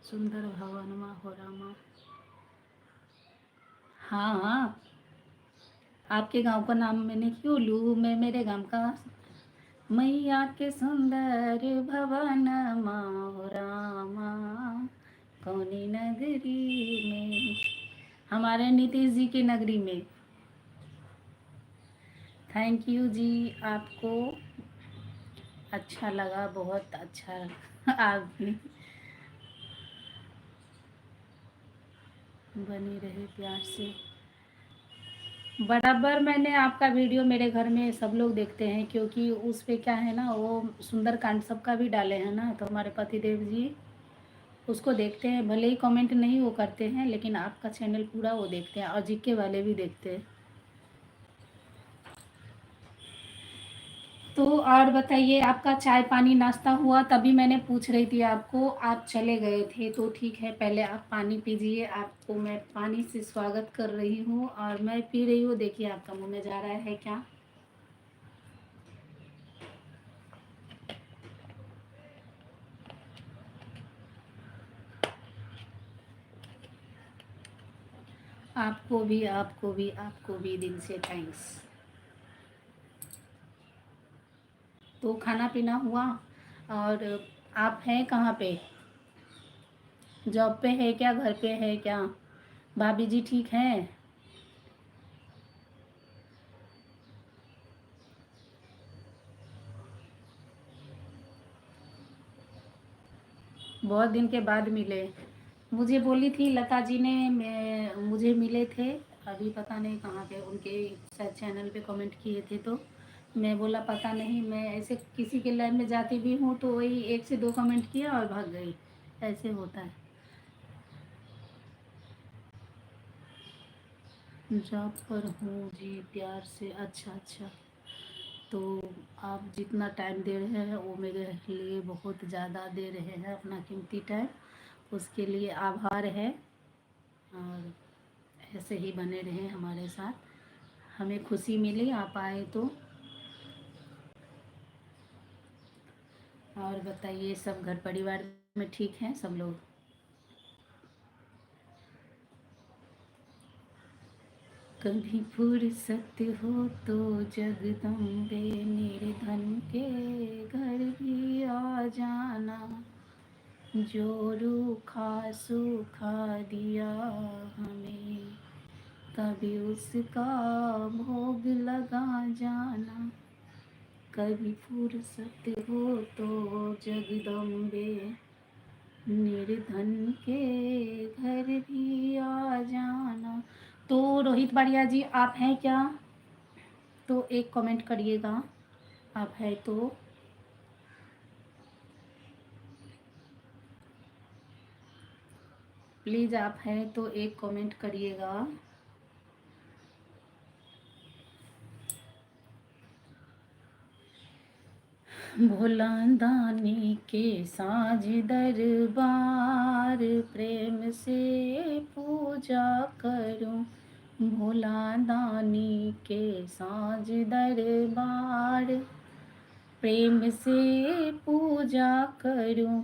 सुंदर भवनमा हो रामा। हाँ हाँ, आपके गांव का नाम मैंने क्यों लूँ, मैं मेरे गांव का मैया के सुंदर भवन माओ रामा कौनी नगरी में, हमारे नीतीश जी की नगरी में। थैंक यू जी, आपको अच्छा लगा, बहुत अच्छा। आप भी बनी रहे प्यार से। बराबर मैंने आपका वीडियो मेरे घर में सब लोग देखते हैं, क्योंकि उस पे क्या है ना, वो सुंदरकांड सबका भी डाले हैं ना, तो हमारे पति देव जी उसको देखते हैं। भले ही कमेंट नहीं वो करते हैं, लेकिन आपका चैनल पूरा वो देखते हैं, और जीके वाले भी देखते हैं। तो और बताइए, आपका चाय पानी नाश्ता हुआ? तभी मैंने पूछ रही थी आपको, आप चले गए थे, तो ठीक है, पहले आप पानी पीजिए। आपको मैं पानी से स्वागत कर रही हूँ, और मैं पी रही हूँ। देखिए आपका मुंह में जा रहा है क्या? आपको भी, आपको भी, आपको भी दिल से थैंक्स। तो खाना पीना हुआ? और आप हैं कहाँ पे? जॉब पे है क्या, घर पे है क्या? भाभी जी ठीक हैं? बहुत दिन के बाद मिले। मुझे बोली थी लता जी ने, मैं मुझे मिले थे, अभी पता नहीं कहाँ पे, उनके शायद चैनल पे कमेंट किए थे, तो मैं बोला पता नहीं, मैं ऐसे किसी के लाइन में जाती भी हूँ तो वही एक से दो कमेंट किया और भाग गई, ऐसे होता है। जॉब पर हूँ जी, प्यार से। अच्छा अच्छा। तो आप जितना टाइम दे रहे हैं वो मेरे लिए बहुत ज़्यादा दे रहे हैं, अपना कीमती टाइम, उसके लिए आभार है। और ऐसे ही बने रहें हमारे साथ, हमें खुशी मिली आप आए तो। और बताइए, सब घर परिवार में ठीक हैं सब लोग? कभी फुर्सत हो तो जगदम्बे निर्धन के घर भी आ जाना, जो रूखा सूखा दिया हमें कभी उसका भोग लगा जाना। कभी फुर्सत हो तो जगदम्बे निर्धन के घर भी आ जाना। तो रोहित बाड़िया जी, आप हैं क्या? तो एक कमेंट करिएगा, आप है तो। प्लीज़ आप हैं तो एक कमेंट करिएगा। भोला दानी के साँझ दरबार प्रेम से पूजा करूं, भोला दानी के साँझ दरबार प्रेम से पूजा करूं।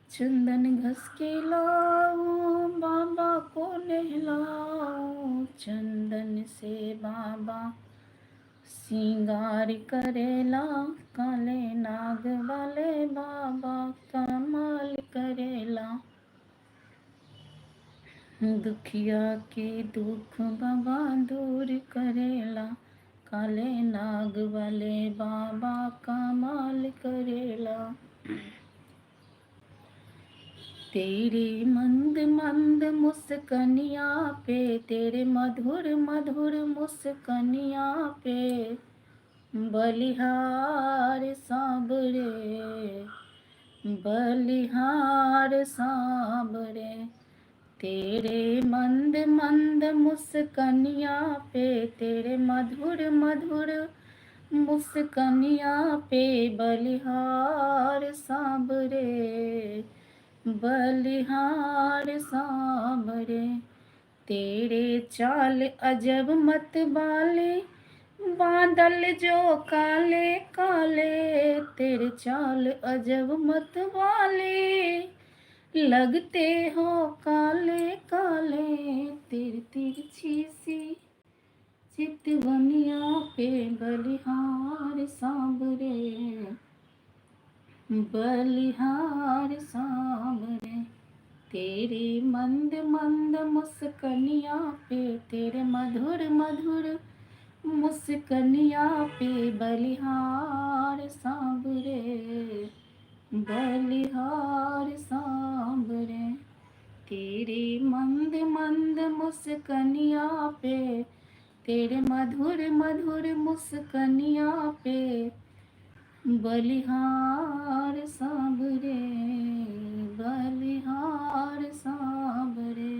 चंदन घस के लाऊं, बाबा को नहलाऊं, चंदन से बाबा सिंगार करेला, काले नाग वाले बाबा कमाल करेला, दुखिया के दुख बाबा दूर करेला, काले नाग वाले बाबा कमाल करेला। तेरे मंद मंद मुस्कनिया पे, तेरे मधुर मधुर मुस्कनिया पे बलिहार सांबरे, बलिहार सांबरे। तेरे मंद मंद मुस्कनिया पे, तेरे मधुर मधुर मुस्कनिया पे बलिहार सांबरे, बलिहार सांबरे। तेरे चाल अजब मत वाले, बादल जो काले काले, तेरे चाल अजब मत वाले, लगते हो काले काले तिरछी सी चितवनिया पे बलिहार सांबरे, बलिहार सांबरे। तेरी मंद मंद मुस्कनिया पे, तेरे मधुर मधुर मुस्कनिया पे बलिहार सांबरे, बलिहार सांबरे। तेरी मंद मंद मुस्कनिया पे, तेरे मधुर मधुर मुस्कनिया पे बलिहार सांबरे, बलिहार सांबरे।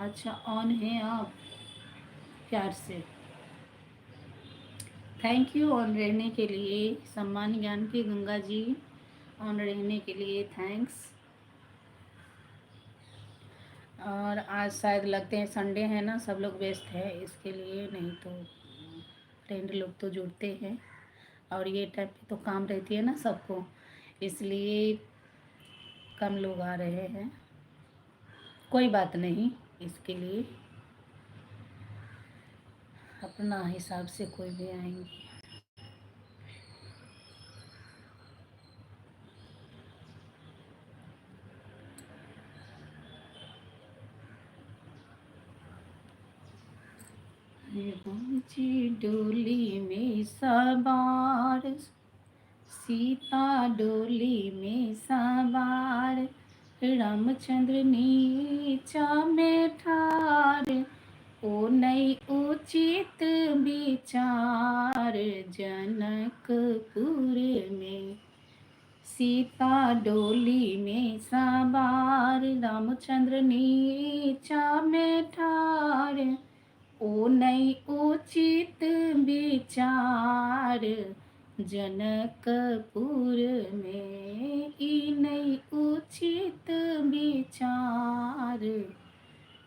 अच्छा ऑन है आप? प्यार से थैंक यू ऑन रहने के लिए। सम्मान ज्ञान की गंगा जी, ऑन रहने के लिए थैंक्स। और आज शायद लगते हैं संडे है ना, सब लोग व्यस्त है इसके लिए, नहीं तो फ्रेंड लोग तो जुड़ते हैं। और ये टाइम पे तो काम रहती है ना सबको, इसलिए कम लोग आ रहे हैं। कोई बात नहीं, इसके लिए अपना हिसाब से कोई भी आएंगे। जी डोली में सवार, सीता डोली में सवार, रामचंद्र नीचा में ठार, ओ नई उचित विचार जनकपुर में। सीता डोली में सवार, रामचंद्र नीचा में ठार, ओ नई उचित विचार जनकपुर में, ई नई उचित विचार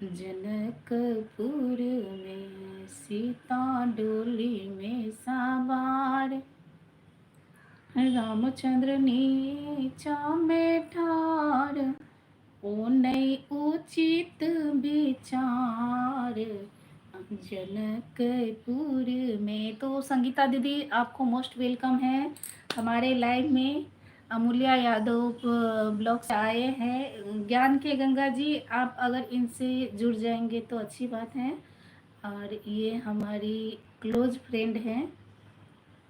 जनकपुर में। सीता डोली में सवार, रामचंद्र नीचा में ठार, ओ नई उचित विचार जनकपुर में। तो संगीता दीदी आपको मोस्ट वेलकम है हमारे लाइव में। अमूल्या यादव ब्लॉग से आए हैं। ज्ञान के गंगा जी, आप अगर इनसे जुड़ जाएंगे तो अच्छी बात है। और ये हमारी क्लोज फ्रेंड हैं,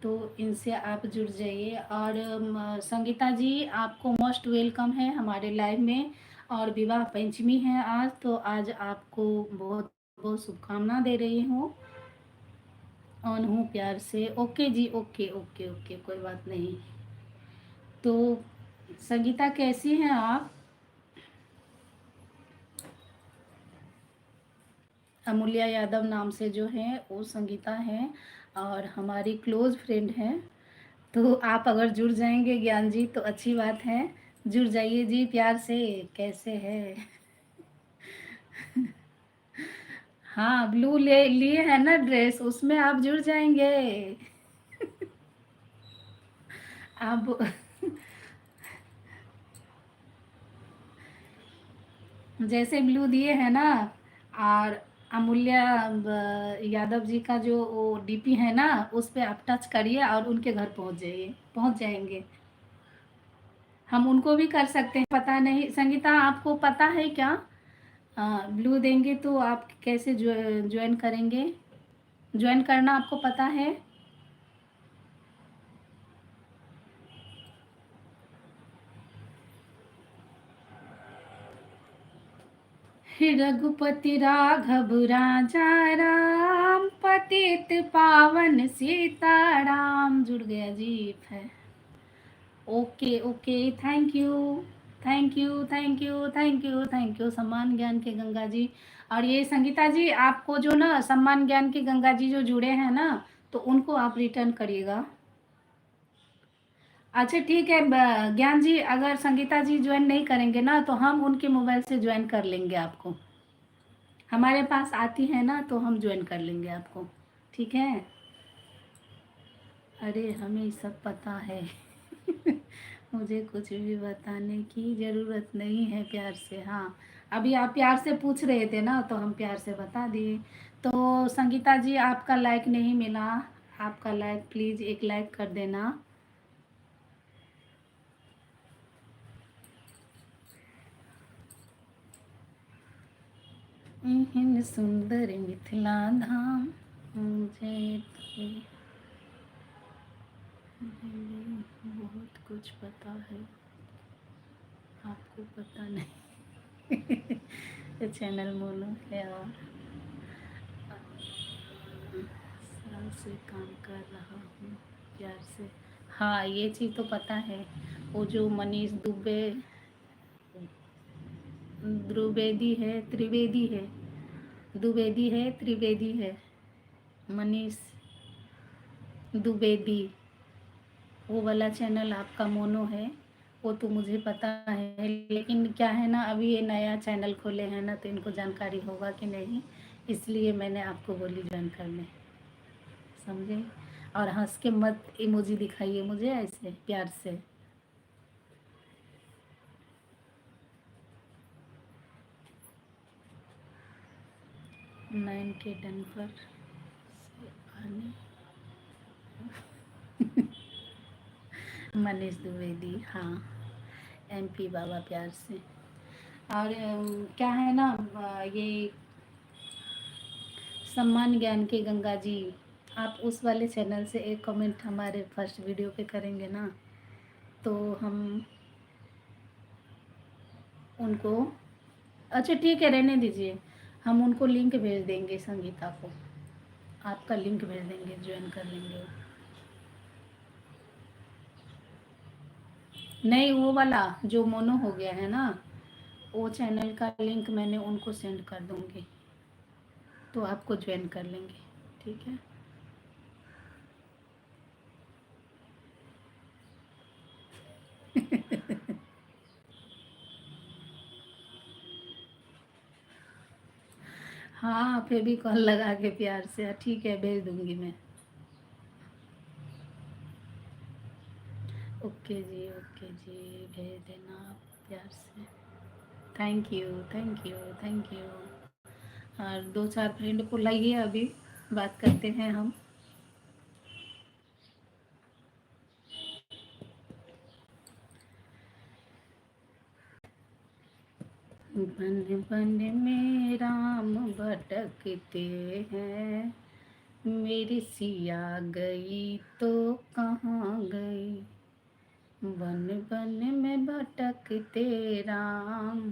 तो इनसे आप जुड़ जाइए। और संगीता जी आपको मोस्ट वेलकम है हमारे लाइव में। और विवाह पंचमी है आज, तो आज आपको बहुत बहुत शुभकामना दे रही हूँ। ऑन हूँ प्यार से। ओके जी, ओके ओके ओके, कोई बात नहीं। तो संगीता कैसी हैं आप? अमूल्या यादव नाम से जो है वो संगीता हैं और हमारी क्लोज फ्रेंड हैं। तो आप अगर जुड़ जाएंगे ज्ञान जी तो अच्छी बात है। जुड़ जाइए जी प्यार से। कैसे है? हाँ, ब्लू ले लिए है ना ड्रेस, उसमें आप जुड़ जाएंगे। आप जैसे ब्लू दिए हैं ना, और अमूल्या यादव जी का जो वो डीपी है ना, उस पे आप टच करिए और उनके घर पहुंच जाइए, पहुंच जाएंगे। हम उनको भी कर सकते हैं, पता नहीं संगीता आपको पता है क्या? ब्लू देंगे तो आप कैसे ज्वाइन करेंगे? ज्वाइन करना आपको पता है? रघुपति राघव राजा राम, पतित पावन सीताराम। जुड़ गया जी है। Okay okay, thank you thank you thank you thank you thank you सम्मान ज्ञान के गंगा जी। और ये संगीता जी आपको जो ना सम्मान ज्ञान के गंगा जी जो जुड़े हैं ना, तो उनको आप रिटर्न करिएगा। अच्छा ठीक है, ज्ञान जी अगर संगीता जी ज्वाइन नहीं करेंगे ना, तो हम उनके मोबाइल से ज्वाइन कर लेंगे आपको। हमारे पास आती है ना, तो हम ज्वाइन कर लेंगे आपको। ठीक है? अरे हमें सब पता है। मुझे कुछ भी बताने की ज़रूरत नहीं है प्यार से। हाँ, अभी आप प्यार से पूछ रहे थे ना, तो हम प्यार से बता दिए। तो संगीता जी, आपका लाइक नहीं मिला, आपका लाइक प्लीज़ एक लाइक कर देना। एहन सुंदर मिथिला धाम, मुझे तो बहुत कुछ पता है, आपको पता नहीं। ये चैनल मोनू है और साल से काम कर रहा हूँ प्यार से। हाँ, ये चीज़ तो पता है। वो जो मनीष दुबे, द्विवेदी है, त्रिवेदी है, द्विवेदी है, त्रिवेदी है, मनीष द्विवेदी, वो वाला चैनल आपका मोनो है, वो तो मुझे पता है। लेकिन क्या है ना, अभी ये नया चैनल खोले हैं ना, तो इनको जानकारी होगा कि नहीं, इसलिए मैंने आपको बोली ज्वाइन करने, समझे। और हंस के मत इमोजी दिखाइए मुझे ऐसे प्यार से। 9 के डन पर से आने। मनीष द्विवेदी, हाँ, MP बाबा प्यार से। और क्या है ना, ये सम्मान ज्ञान के गंगा जी, आप उस वाले चैनल से एक कमेंट हमारे फर्स्ट वीडियो पे करेंगे ना, तो हम उनको, अच्छा ठीक है, रहने दीजिए, हम उनको लिंक भेज देंगे, संगीता को आपका लिंक भेज देंगे, ज्वाइन कर लेंगे वो। नहीं, वो वाला जो मोनो हो गया है ना, वो चैनल का लिंक मैंने उनको सेंड कर दूंगी, तो आपको ज्वाइन कर लेंगे, ठीक है। हाँ, फेविकॉल लगा के प्यार से, ठीक है, भेज दूंगी मैं। ओके जी, भेज देना आप प्यार से। Thank you, thank you, thank you. और दो चार फ्रेंड को लाइए, अभी बात करते हैं हम। बन बन में राम भटकते हैं, मेरी सिया गई तो कहाँ गई। बन बन में भटकते राम,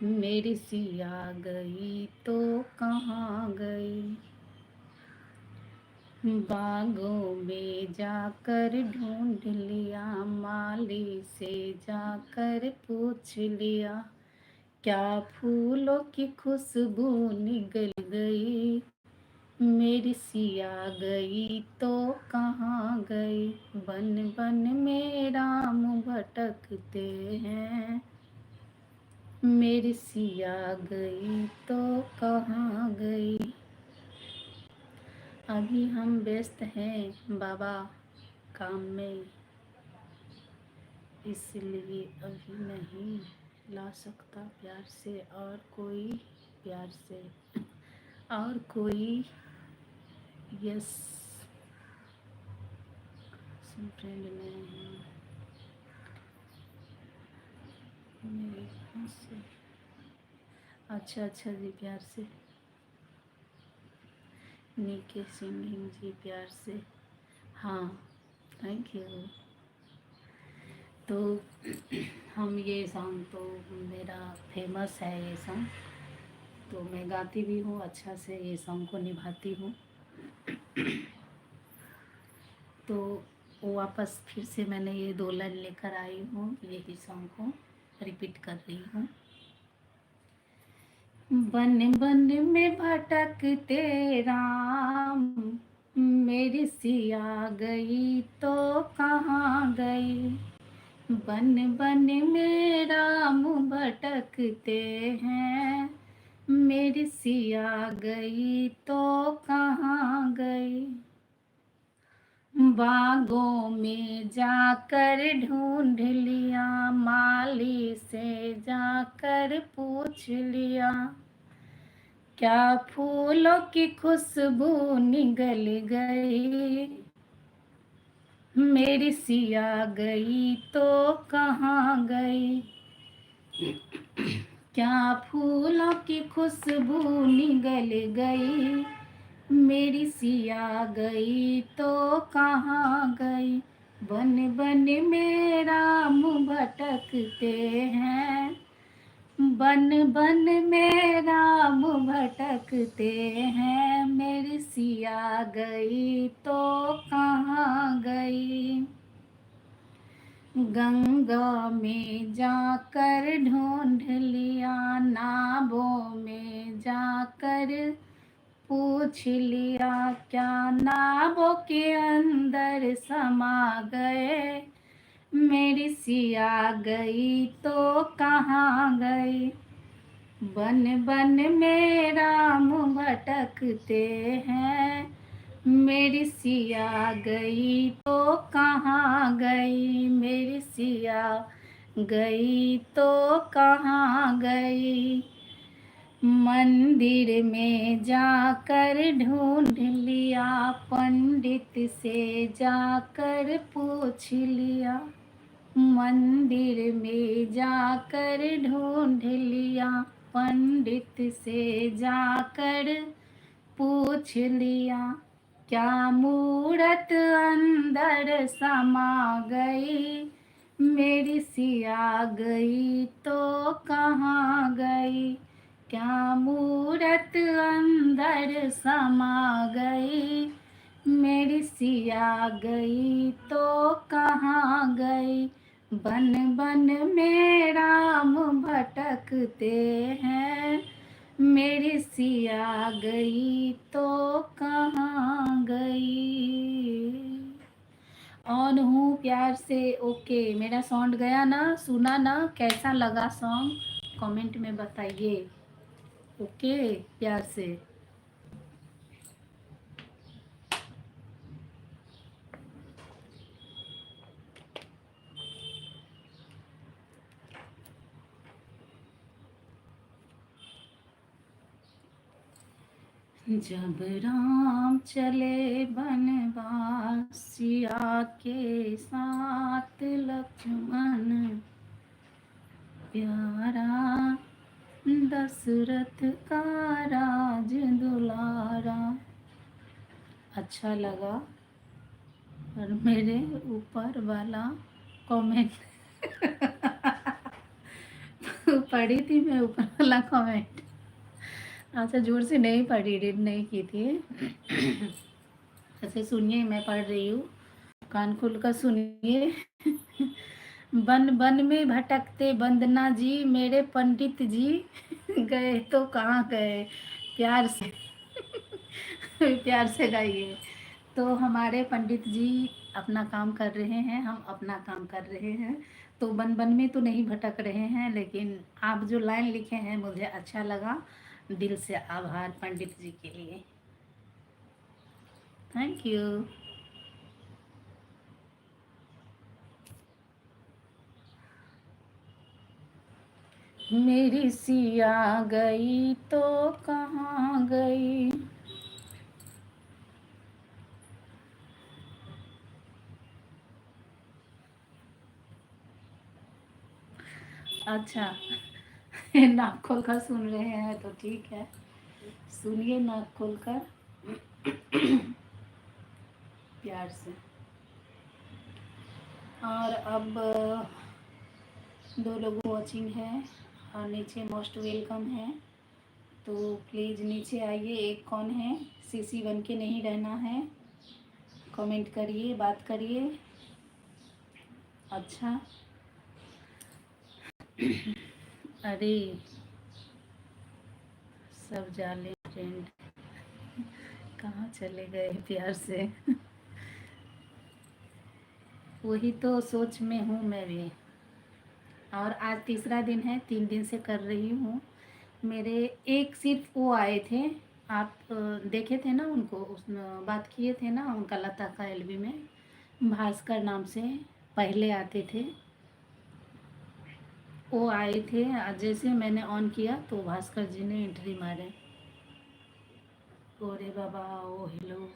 मेरी सिया गई तो कहाँ गई। बागों में जाकर ढूंढ लिया, माली से जाकर पूछ लिया, क्या फूलों की खुशबू निकल गई। मेरी सिया गई तो कहाँ गई। बन बन में राम भटकते हैं, मेरी सिया गई तो कहाँ गई। अभी हम व्यस्त हैं बाबा काम में, इसलिए अभी नहीं ला सकता प्यार से। और कोई प्यार से, और कोई, यस, फ्रेंड में मेरे से। अच्छा अच्छा जी, प्यार से। नीके सिंगिंग जी, प्यार से, हाँ, थैंक यू। तो हम ये सॉन्ग तो मेरा फेमस है ये सॉन्ग, तो मैं गाती भी हूँ अच्छा से, ये सॉन्ग को निभाती हूँ। तो वापस फिर से मैंने ये दो लाइन लेकर आई हूँ, यही सॉन्ग को रिपीट कर रही हूँ। बन बन में भटकते राम, मेरी सिया गई तो कहाँ गई। बन बन में राम भटकते हैं, मेरी सिया गई तो कहाँ गई। बागों में जाकर ढूंढ लिया, माली से जाकर पूछ लिया, क्या फूलों की खुशबू निगल गई, मेरी सिया गई तो कहाँ गई। क्या फूलों की खुशबू निगल गई, मेरी सिया गई तो कहाँ गई। बन बन में राम भटकते हैं, बन बन में राम भटकते हैं, मेरी सिया गई तो कहाँ गई। गंगा में जाकर ढूंढ लिया, नावों में जाकर पूछ लिया, क्या नावों के अंदर समा गए, मेरी सिया गई तो कहाँ गई। बन बन में राम भटकते हैं, मेरी सिया गई तो कहाँ गई, मेरी सिया गई तो कहाँ गई। मंदिर में जाकर ढूंढ लिया, पंडित से जाकर पूछ लिया, मंदिर में जाकर ढूंढ लिया, पंडित से जाकर पूछ लिया, क्या मूरत अंदर समा गई, मेरी सिया गई तो कहाँ गई। क्या मूरत अंदर समा गई, मेरी सिया गई तो कहाँ गई। बन बन में राम भटकते हैं, मेरी सिया गई तो कहाँ गई। ऑन हूँ प्यार से। ओके, मेरा साउंड गया ना, सुना ना, कैसा लगा सॉन्ग कमेंट में बताइए। ओके, प्यार से। जब राम चले बनवास, सिया के साथ लक्ष्मण, प्यारा दशरथ का राज दुलारा। अच्छा लगा। और मेरे ऊपर वाला कमेंट पढ़ी थी मैं, ऊपर वाला कमेंट। अच्छा, जोर से नहीं पढ़ी, रीड नहीं की थी। ऐसे सुनिए, मैं पढ़ रही हूँ, कान खोल कर सुनिए। बन बन में भटकते वंदना जी, मेरे पंडित जी गए तो कहाँ गए। प्यार से प्यार से गाइए। तो हमारे पंडित जी अपना काम कर रहे हैं, हम अपना काम कर रहे हैं, तो बन बन में तो नहीं भटक रहे हैं, लेकिन आप जो लाइन लिखे हैं मुझे अच्छा लगा। दिल से आभार पंडित जी के लिए। Thank you. मेरी सिया गई तो कहाँ गई। अच्छा, नाक खोल कर सुन रहे हैं तो ठीक है, सुनिए नाक खोल कर प्यार से। और अब 2 लोग वॉचिंग है और नीचे मोस्ट वेलकम है, तो प्लीज़ नीचे आइए। एक कौन है, सीसी बन के नहीं रहना है, कमेंट करिए, बात करिए। अच्छा अरे सब जाले फ्रेंड कहाँ चले गए प्यार से। वही तो सोच में हूँ मैं भी। और आज तीसरा दिन है, 3 दिन से कर रही हूँ। मेरे एक सिर्फ वो आए थे, आप देखे थे ना उनको, उस बात किए थे ना उनका, लता का एलबी में भास्कर नाम से पहले आते थे, वो आए थे। जैसे मैंने ऑन किया तो भास्कर जी ने एंट्री मारे। ओरे बाबा, ओ हेलो।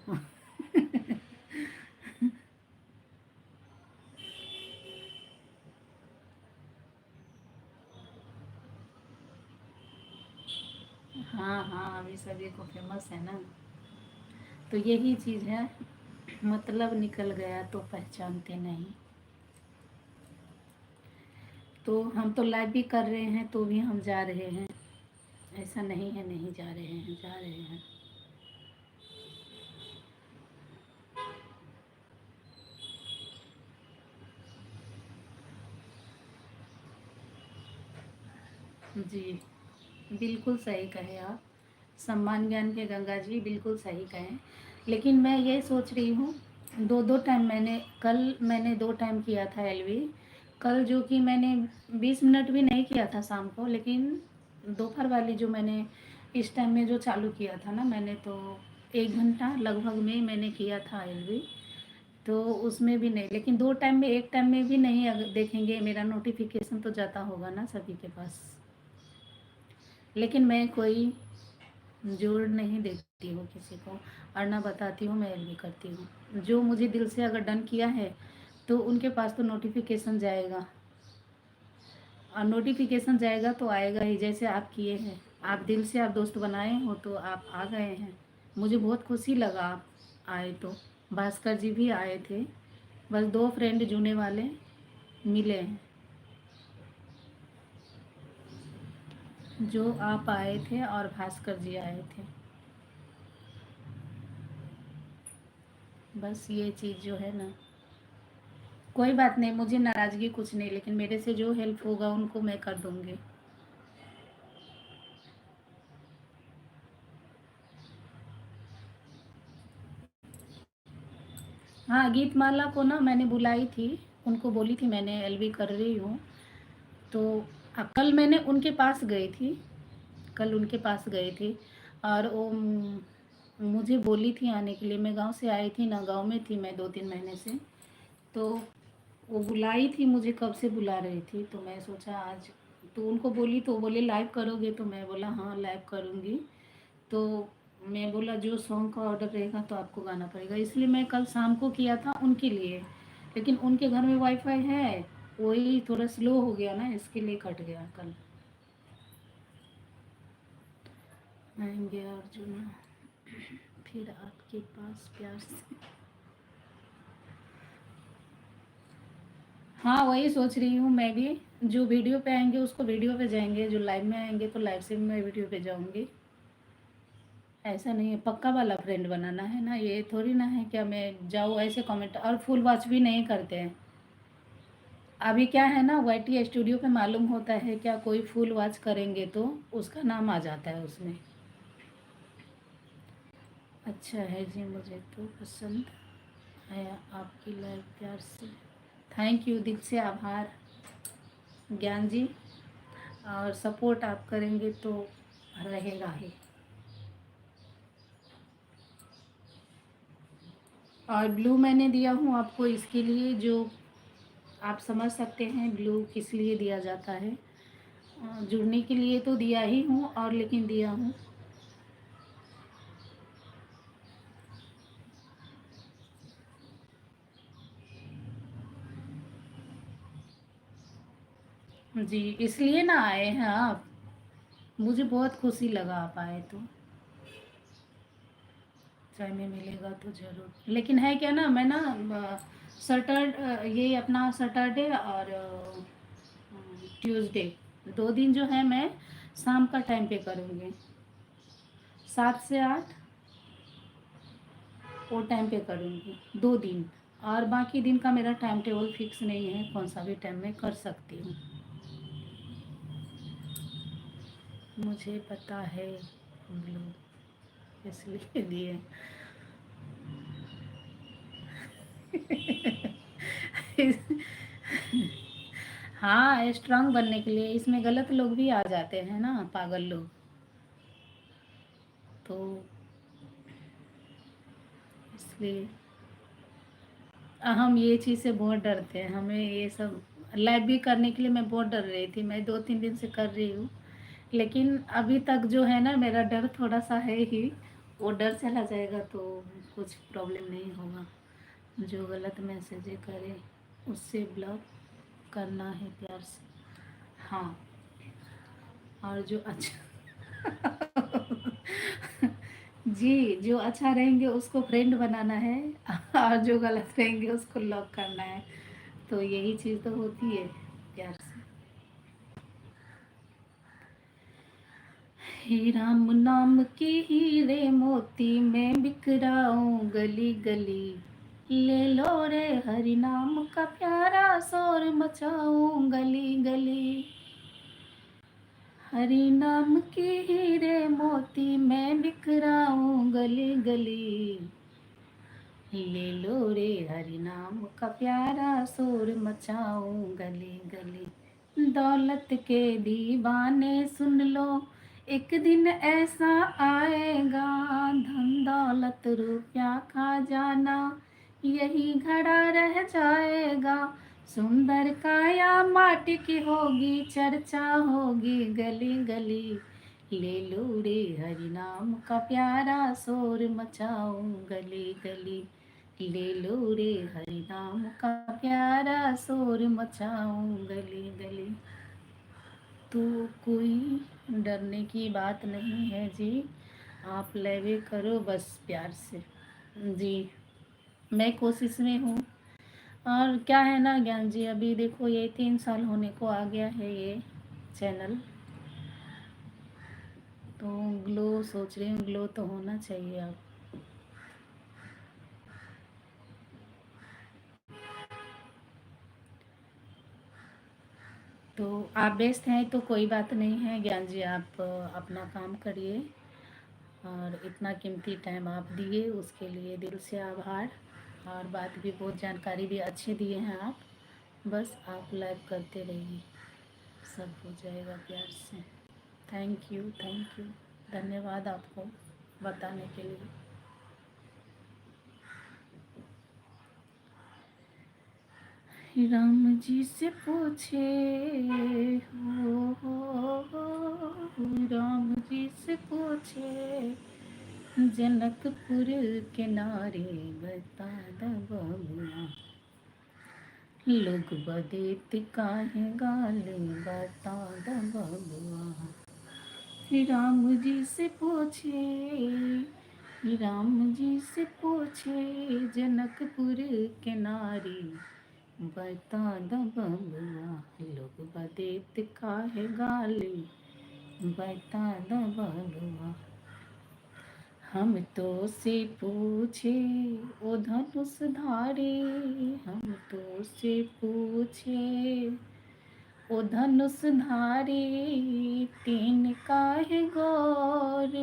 हाँ हाँ, अभी सभी को फेमस है ना। तो यही चीज़ है, मतलब निकल गया तो पहचानते नहीं। तो हम तो लाइव भी कर रहे हैं तो भी हम जा रहे हैं, ऐसा नहीं है नहीं जा रहे हैं, जा रहे हैं। जी, बिल्कुल सही कहे आप। सम्मान ज्ञान के गंगा जी, बिल्कुल सही कहें। लेकिन मैं ये सोच रही हूँ, दो दो टाइम मैंने, कल मैंने 2 टाइम किया था एलवी। कल जो कि मैंने 20 मिनट भी नहीं किया था शाम को, लेकिन दोपहर वाली जो मैंने इस टाइम में जो चालू किया था ना मैंने, तो 1 घंटा लगभग में मैंने किया था एलवी। तो उसमें भी नहीं, लेकिन 2 टाइम में, 1 टाइम में भी नहीं, अगर देखेंगे मेरा नोटिफिकेशन तो जाता होगा ना सभी के पास। लेकिन मैं कोई जोड़ नहीं देती हूँ किसी को, और ना बताती हूँ मैं एलबी करती हूँ। जो मुझे दिल से अगर डन किया है तो उनके पास तो नोटिफिकेशन जाएगा, और नोटिफिकेशन जाएगा तो आएगा ही। जैसे आप किए हैं, आप दिल से आप दोस्त बनाए हो तो आप आ गए हैं। मुझे बहुत खुशी लगा आप आए तो। भास्कर जी भी आए थे, बस 2 फ्रेंड जुड़ने वाले मिले हैं। जो आप आए थे और भास्कर जी आए थे, बस ये चीज़ जो है ना। कोई बात नहीं, मुझे नाराज़गी कुछ नहीं, लेकिन मेरे से जो हेल्प होगा उनको मैं कर दूँगी। हाँ, गीतमाला को ना मैंने बुलाई थी, उनको बोली थी मैंने एलबी कर रही हूँ। तो कल मैंने उनके पास गई थी, कल उनके पास गई थी, और वो मुझे बोली थी आने के लिए। मैं गांव से आई थी ना, गांव में थी मैं 2-3 महीने से। तो वो बुलाई थी मुझे, कब से बुला रही थी, तो मैं सोचा आज। तो उनको बोली तो बोले लाइव करोगे, तो मैं बोला हाँ लाइव करूँगी। तो मैं बोला जो सॉन्ग का ऑर्डर रहेगा तो आपको गाना पड़ेगा, इसलिए मैं कल शाम को किया था उनके लिए। लेकिन उनके घर में वाईफाई है, वही थोड़ा स्लो हो गया ना, इसके लिए कट गया कल। आएंगे अर्जुन फिर आपके पास प्यार से। हाँ, वही सोच रही हूँ मैं भी। जो वीडियो पे आएंगे उसको वीडियो पे जाएंगे, जो लाइव में आएंगे तो लाइव से भी मैं वीडियो पे जाऊँगी। ऐसा नहीं है, पक्का वाला फ्रेंड बनाना है ना, ये थोड़ी ना है क्या मैं जाऊँ ऐसे कमेंट। और फुल वॉच भी नहीं करते हैं। अभी क्या है ना, वाईटी स्टूडियो पे मालूम होता है क्या, कोई फुल वॉच करेंगे तो उसका नाम आ जाता है उसमें। अच्छा है जी, मुझे तो पसंद आया आपकी लाइव, प्यार से। थैंक यू, दिल से आभार ज्ञान जी। और सपोर्ट आप करेंगे तो रहेगा ही। और ब्लू मैंने दिया हूँ आपको इसके लिए, जो आप समझ सकते हैं ब्लू किस लिए दिया जाता है। जुड़ने के लिए तो दिया ही हूँ, और लेकिन दिया हूँ। जी, इसलिए ना आए हैं आप। मुझे बहुत खुशी लगा आप आए तो। चाय में मिलेगा तो ज़रूर, लेकिन है क्या ना, मैं ना ये अपना सैटरडे और ट्यूसडे 2 दिन जो है मैं शाम का टाइम पे करूँगी, 7 से 8 वो टाइम पे करूँगी 2 दिन। और बाकी दिन का मेरा टाइम टेबल फिक्स नहीं है, कौन सा भी टाइम में कर सकती हूँ। मुझे पता है ब्लू इसलिए दिए। हाँ, स्ट्रांग बनने के लिए। इसमें गलत लोग भी आ जाते हैं ना, पागल लोग। तो इसलिए हम ये चीज़ से बहुत डरते हैं। हमें ये सब लाइव भी करने के लिए मैं बहुत डर रही थी। मैं 2-3 दिन से कर रही हूँ, लेकिन अभी तक जो है ना, मेरा डर थोड़ा-सा है ही। वो डर चला जाएगा तो कुछ प्रॉब्लम नहीं होगा। जो गलत मैसेजें करे उससे ब्लॉक करना है प्यार से। हाँ, और जो अच्छा जी, जो अच्छा रहेंगे उसको फ्रेंड बनाना है और जो गलत रहेंगे उसको लॉक करना है। तो यही चीज़ तो होती है प्यार से। हे राम नाम के हीरे मोती मैं बिखराऊं गली गली, ले लो रे हरि नाम का प्यारा शोर मचाऊं गली गली। हरि नाम के हीरे मोती मैं बिखराऊं गली गली, ले लो रे हरि नाम का प्यारा शोर मचाऊं गली गली। दौलत के दीवाने सुन लो, एक दिन ऐसा आएगा, धन दौलत रुपया खा जाना यही घड़ा रह जाएगा। सुंदर काया माटी की होगी, चर्चा होगी गली गली, ले लो रे हरि नाम का प्यारा शोर मचाऊं गली गली, ले लो रे हरि नाम का प्यारा शोर मचाऊं गली गली। तो कोई डरने की बात नहीं है जी, आप लेवे करो बस प्यार से। जी, मैं कोशिश में हूँ। और क्या है ना ज्ञान जी, अभी देखो ये 3 साल होने को आ गया है ये चैनल। तो ग्लो सोच रही हूँ, ग्लो तो होना चाहिए अब। तो आप व्यस्त हैं तो कोई बात नहीं है ज्ञान जी, आप अपना काम करिए। और इतना कीमती टाइम आप दिए उसके लिए दिल से आभार। और बात भी बहुत जानकारी भी अच्छी दिए हैं आप। बस आप लाइव करते रहिए, सब हो जाएगा प्यार से। थैंक यू, थैंक यू, धन्यवाद आपको बताने के लिए। राम जी से पूछे हो, राम जी से पूछे जनकपुर के नारे, बता द बबुआ लोग बदेत काहे गाले, बता द बबुआ। श्री राम जी से पूछे, राम जी से पूछे जनकपुर के नारी, बता द बबुआ लोग बदेत काहे गाले, बता द बबुआ। हम तो से पूछे ओ धनुषधारी, हम तो से पूछे ओ धनुषधारी, तीन काहे गोर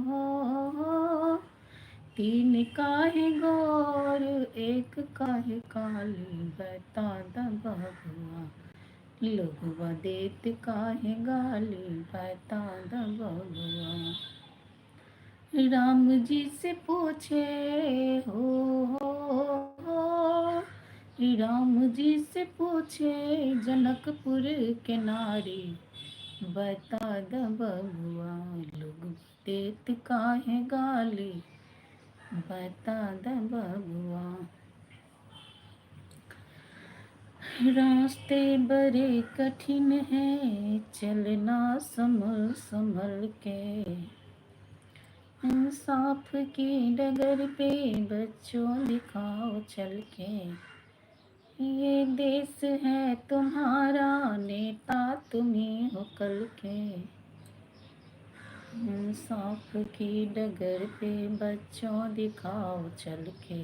हो, तीन काहे गोर एक काहे काली, बता द बबुआ लोग बदेत काहे गाली, बता द बबुआ। राम जी से पूछे हो, राम जी से पूछे जनकपुर के नारी, बता द बबुआ लोग देत काहे गाली, बता द बबुआ। रास्ते बड़े कठिन हैं, चलना संभल संभल के, इंसाफ की डगर पे बच्चों दिखाओ चल के, ये देश है तुम्हारा नेता तुम्ही हो कल के, इंसाफ की डगर पे बच्चों दिखाओ चल के,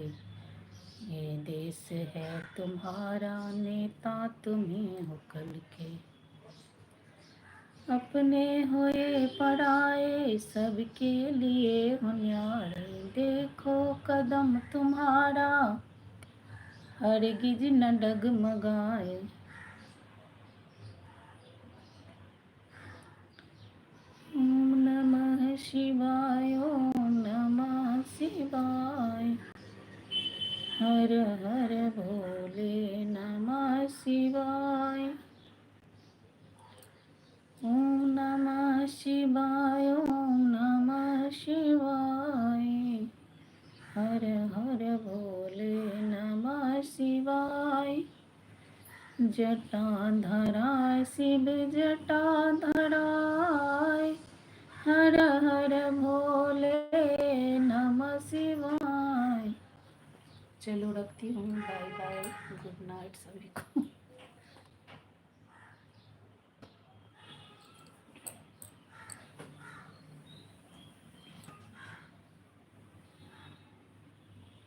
ये देश है तुम्हारा नेता तुम्ही हो कल के। अपने होए पराए सबके लिए हो न्यारे, देखो कदम तुम्हारा हरगिज न डगमगाए, ओम नमः शिवाय, ओम नमः शिवाय। हर हर भोले नमः शिवाय, ओम नमः शिवाय, ओम नमः शिवाय। हर हर भोले नमः शिवाय। जटाधराय शिव जटाधराय, हर हर भोले नमः शिवाय। चलो रखती हूँ, बाय बाय, गुड नाइट सभी को।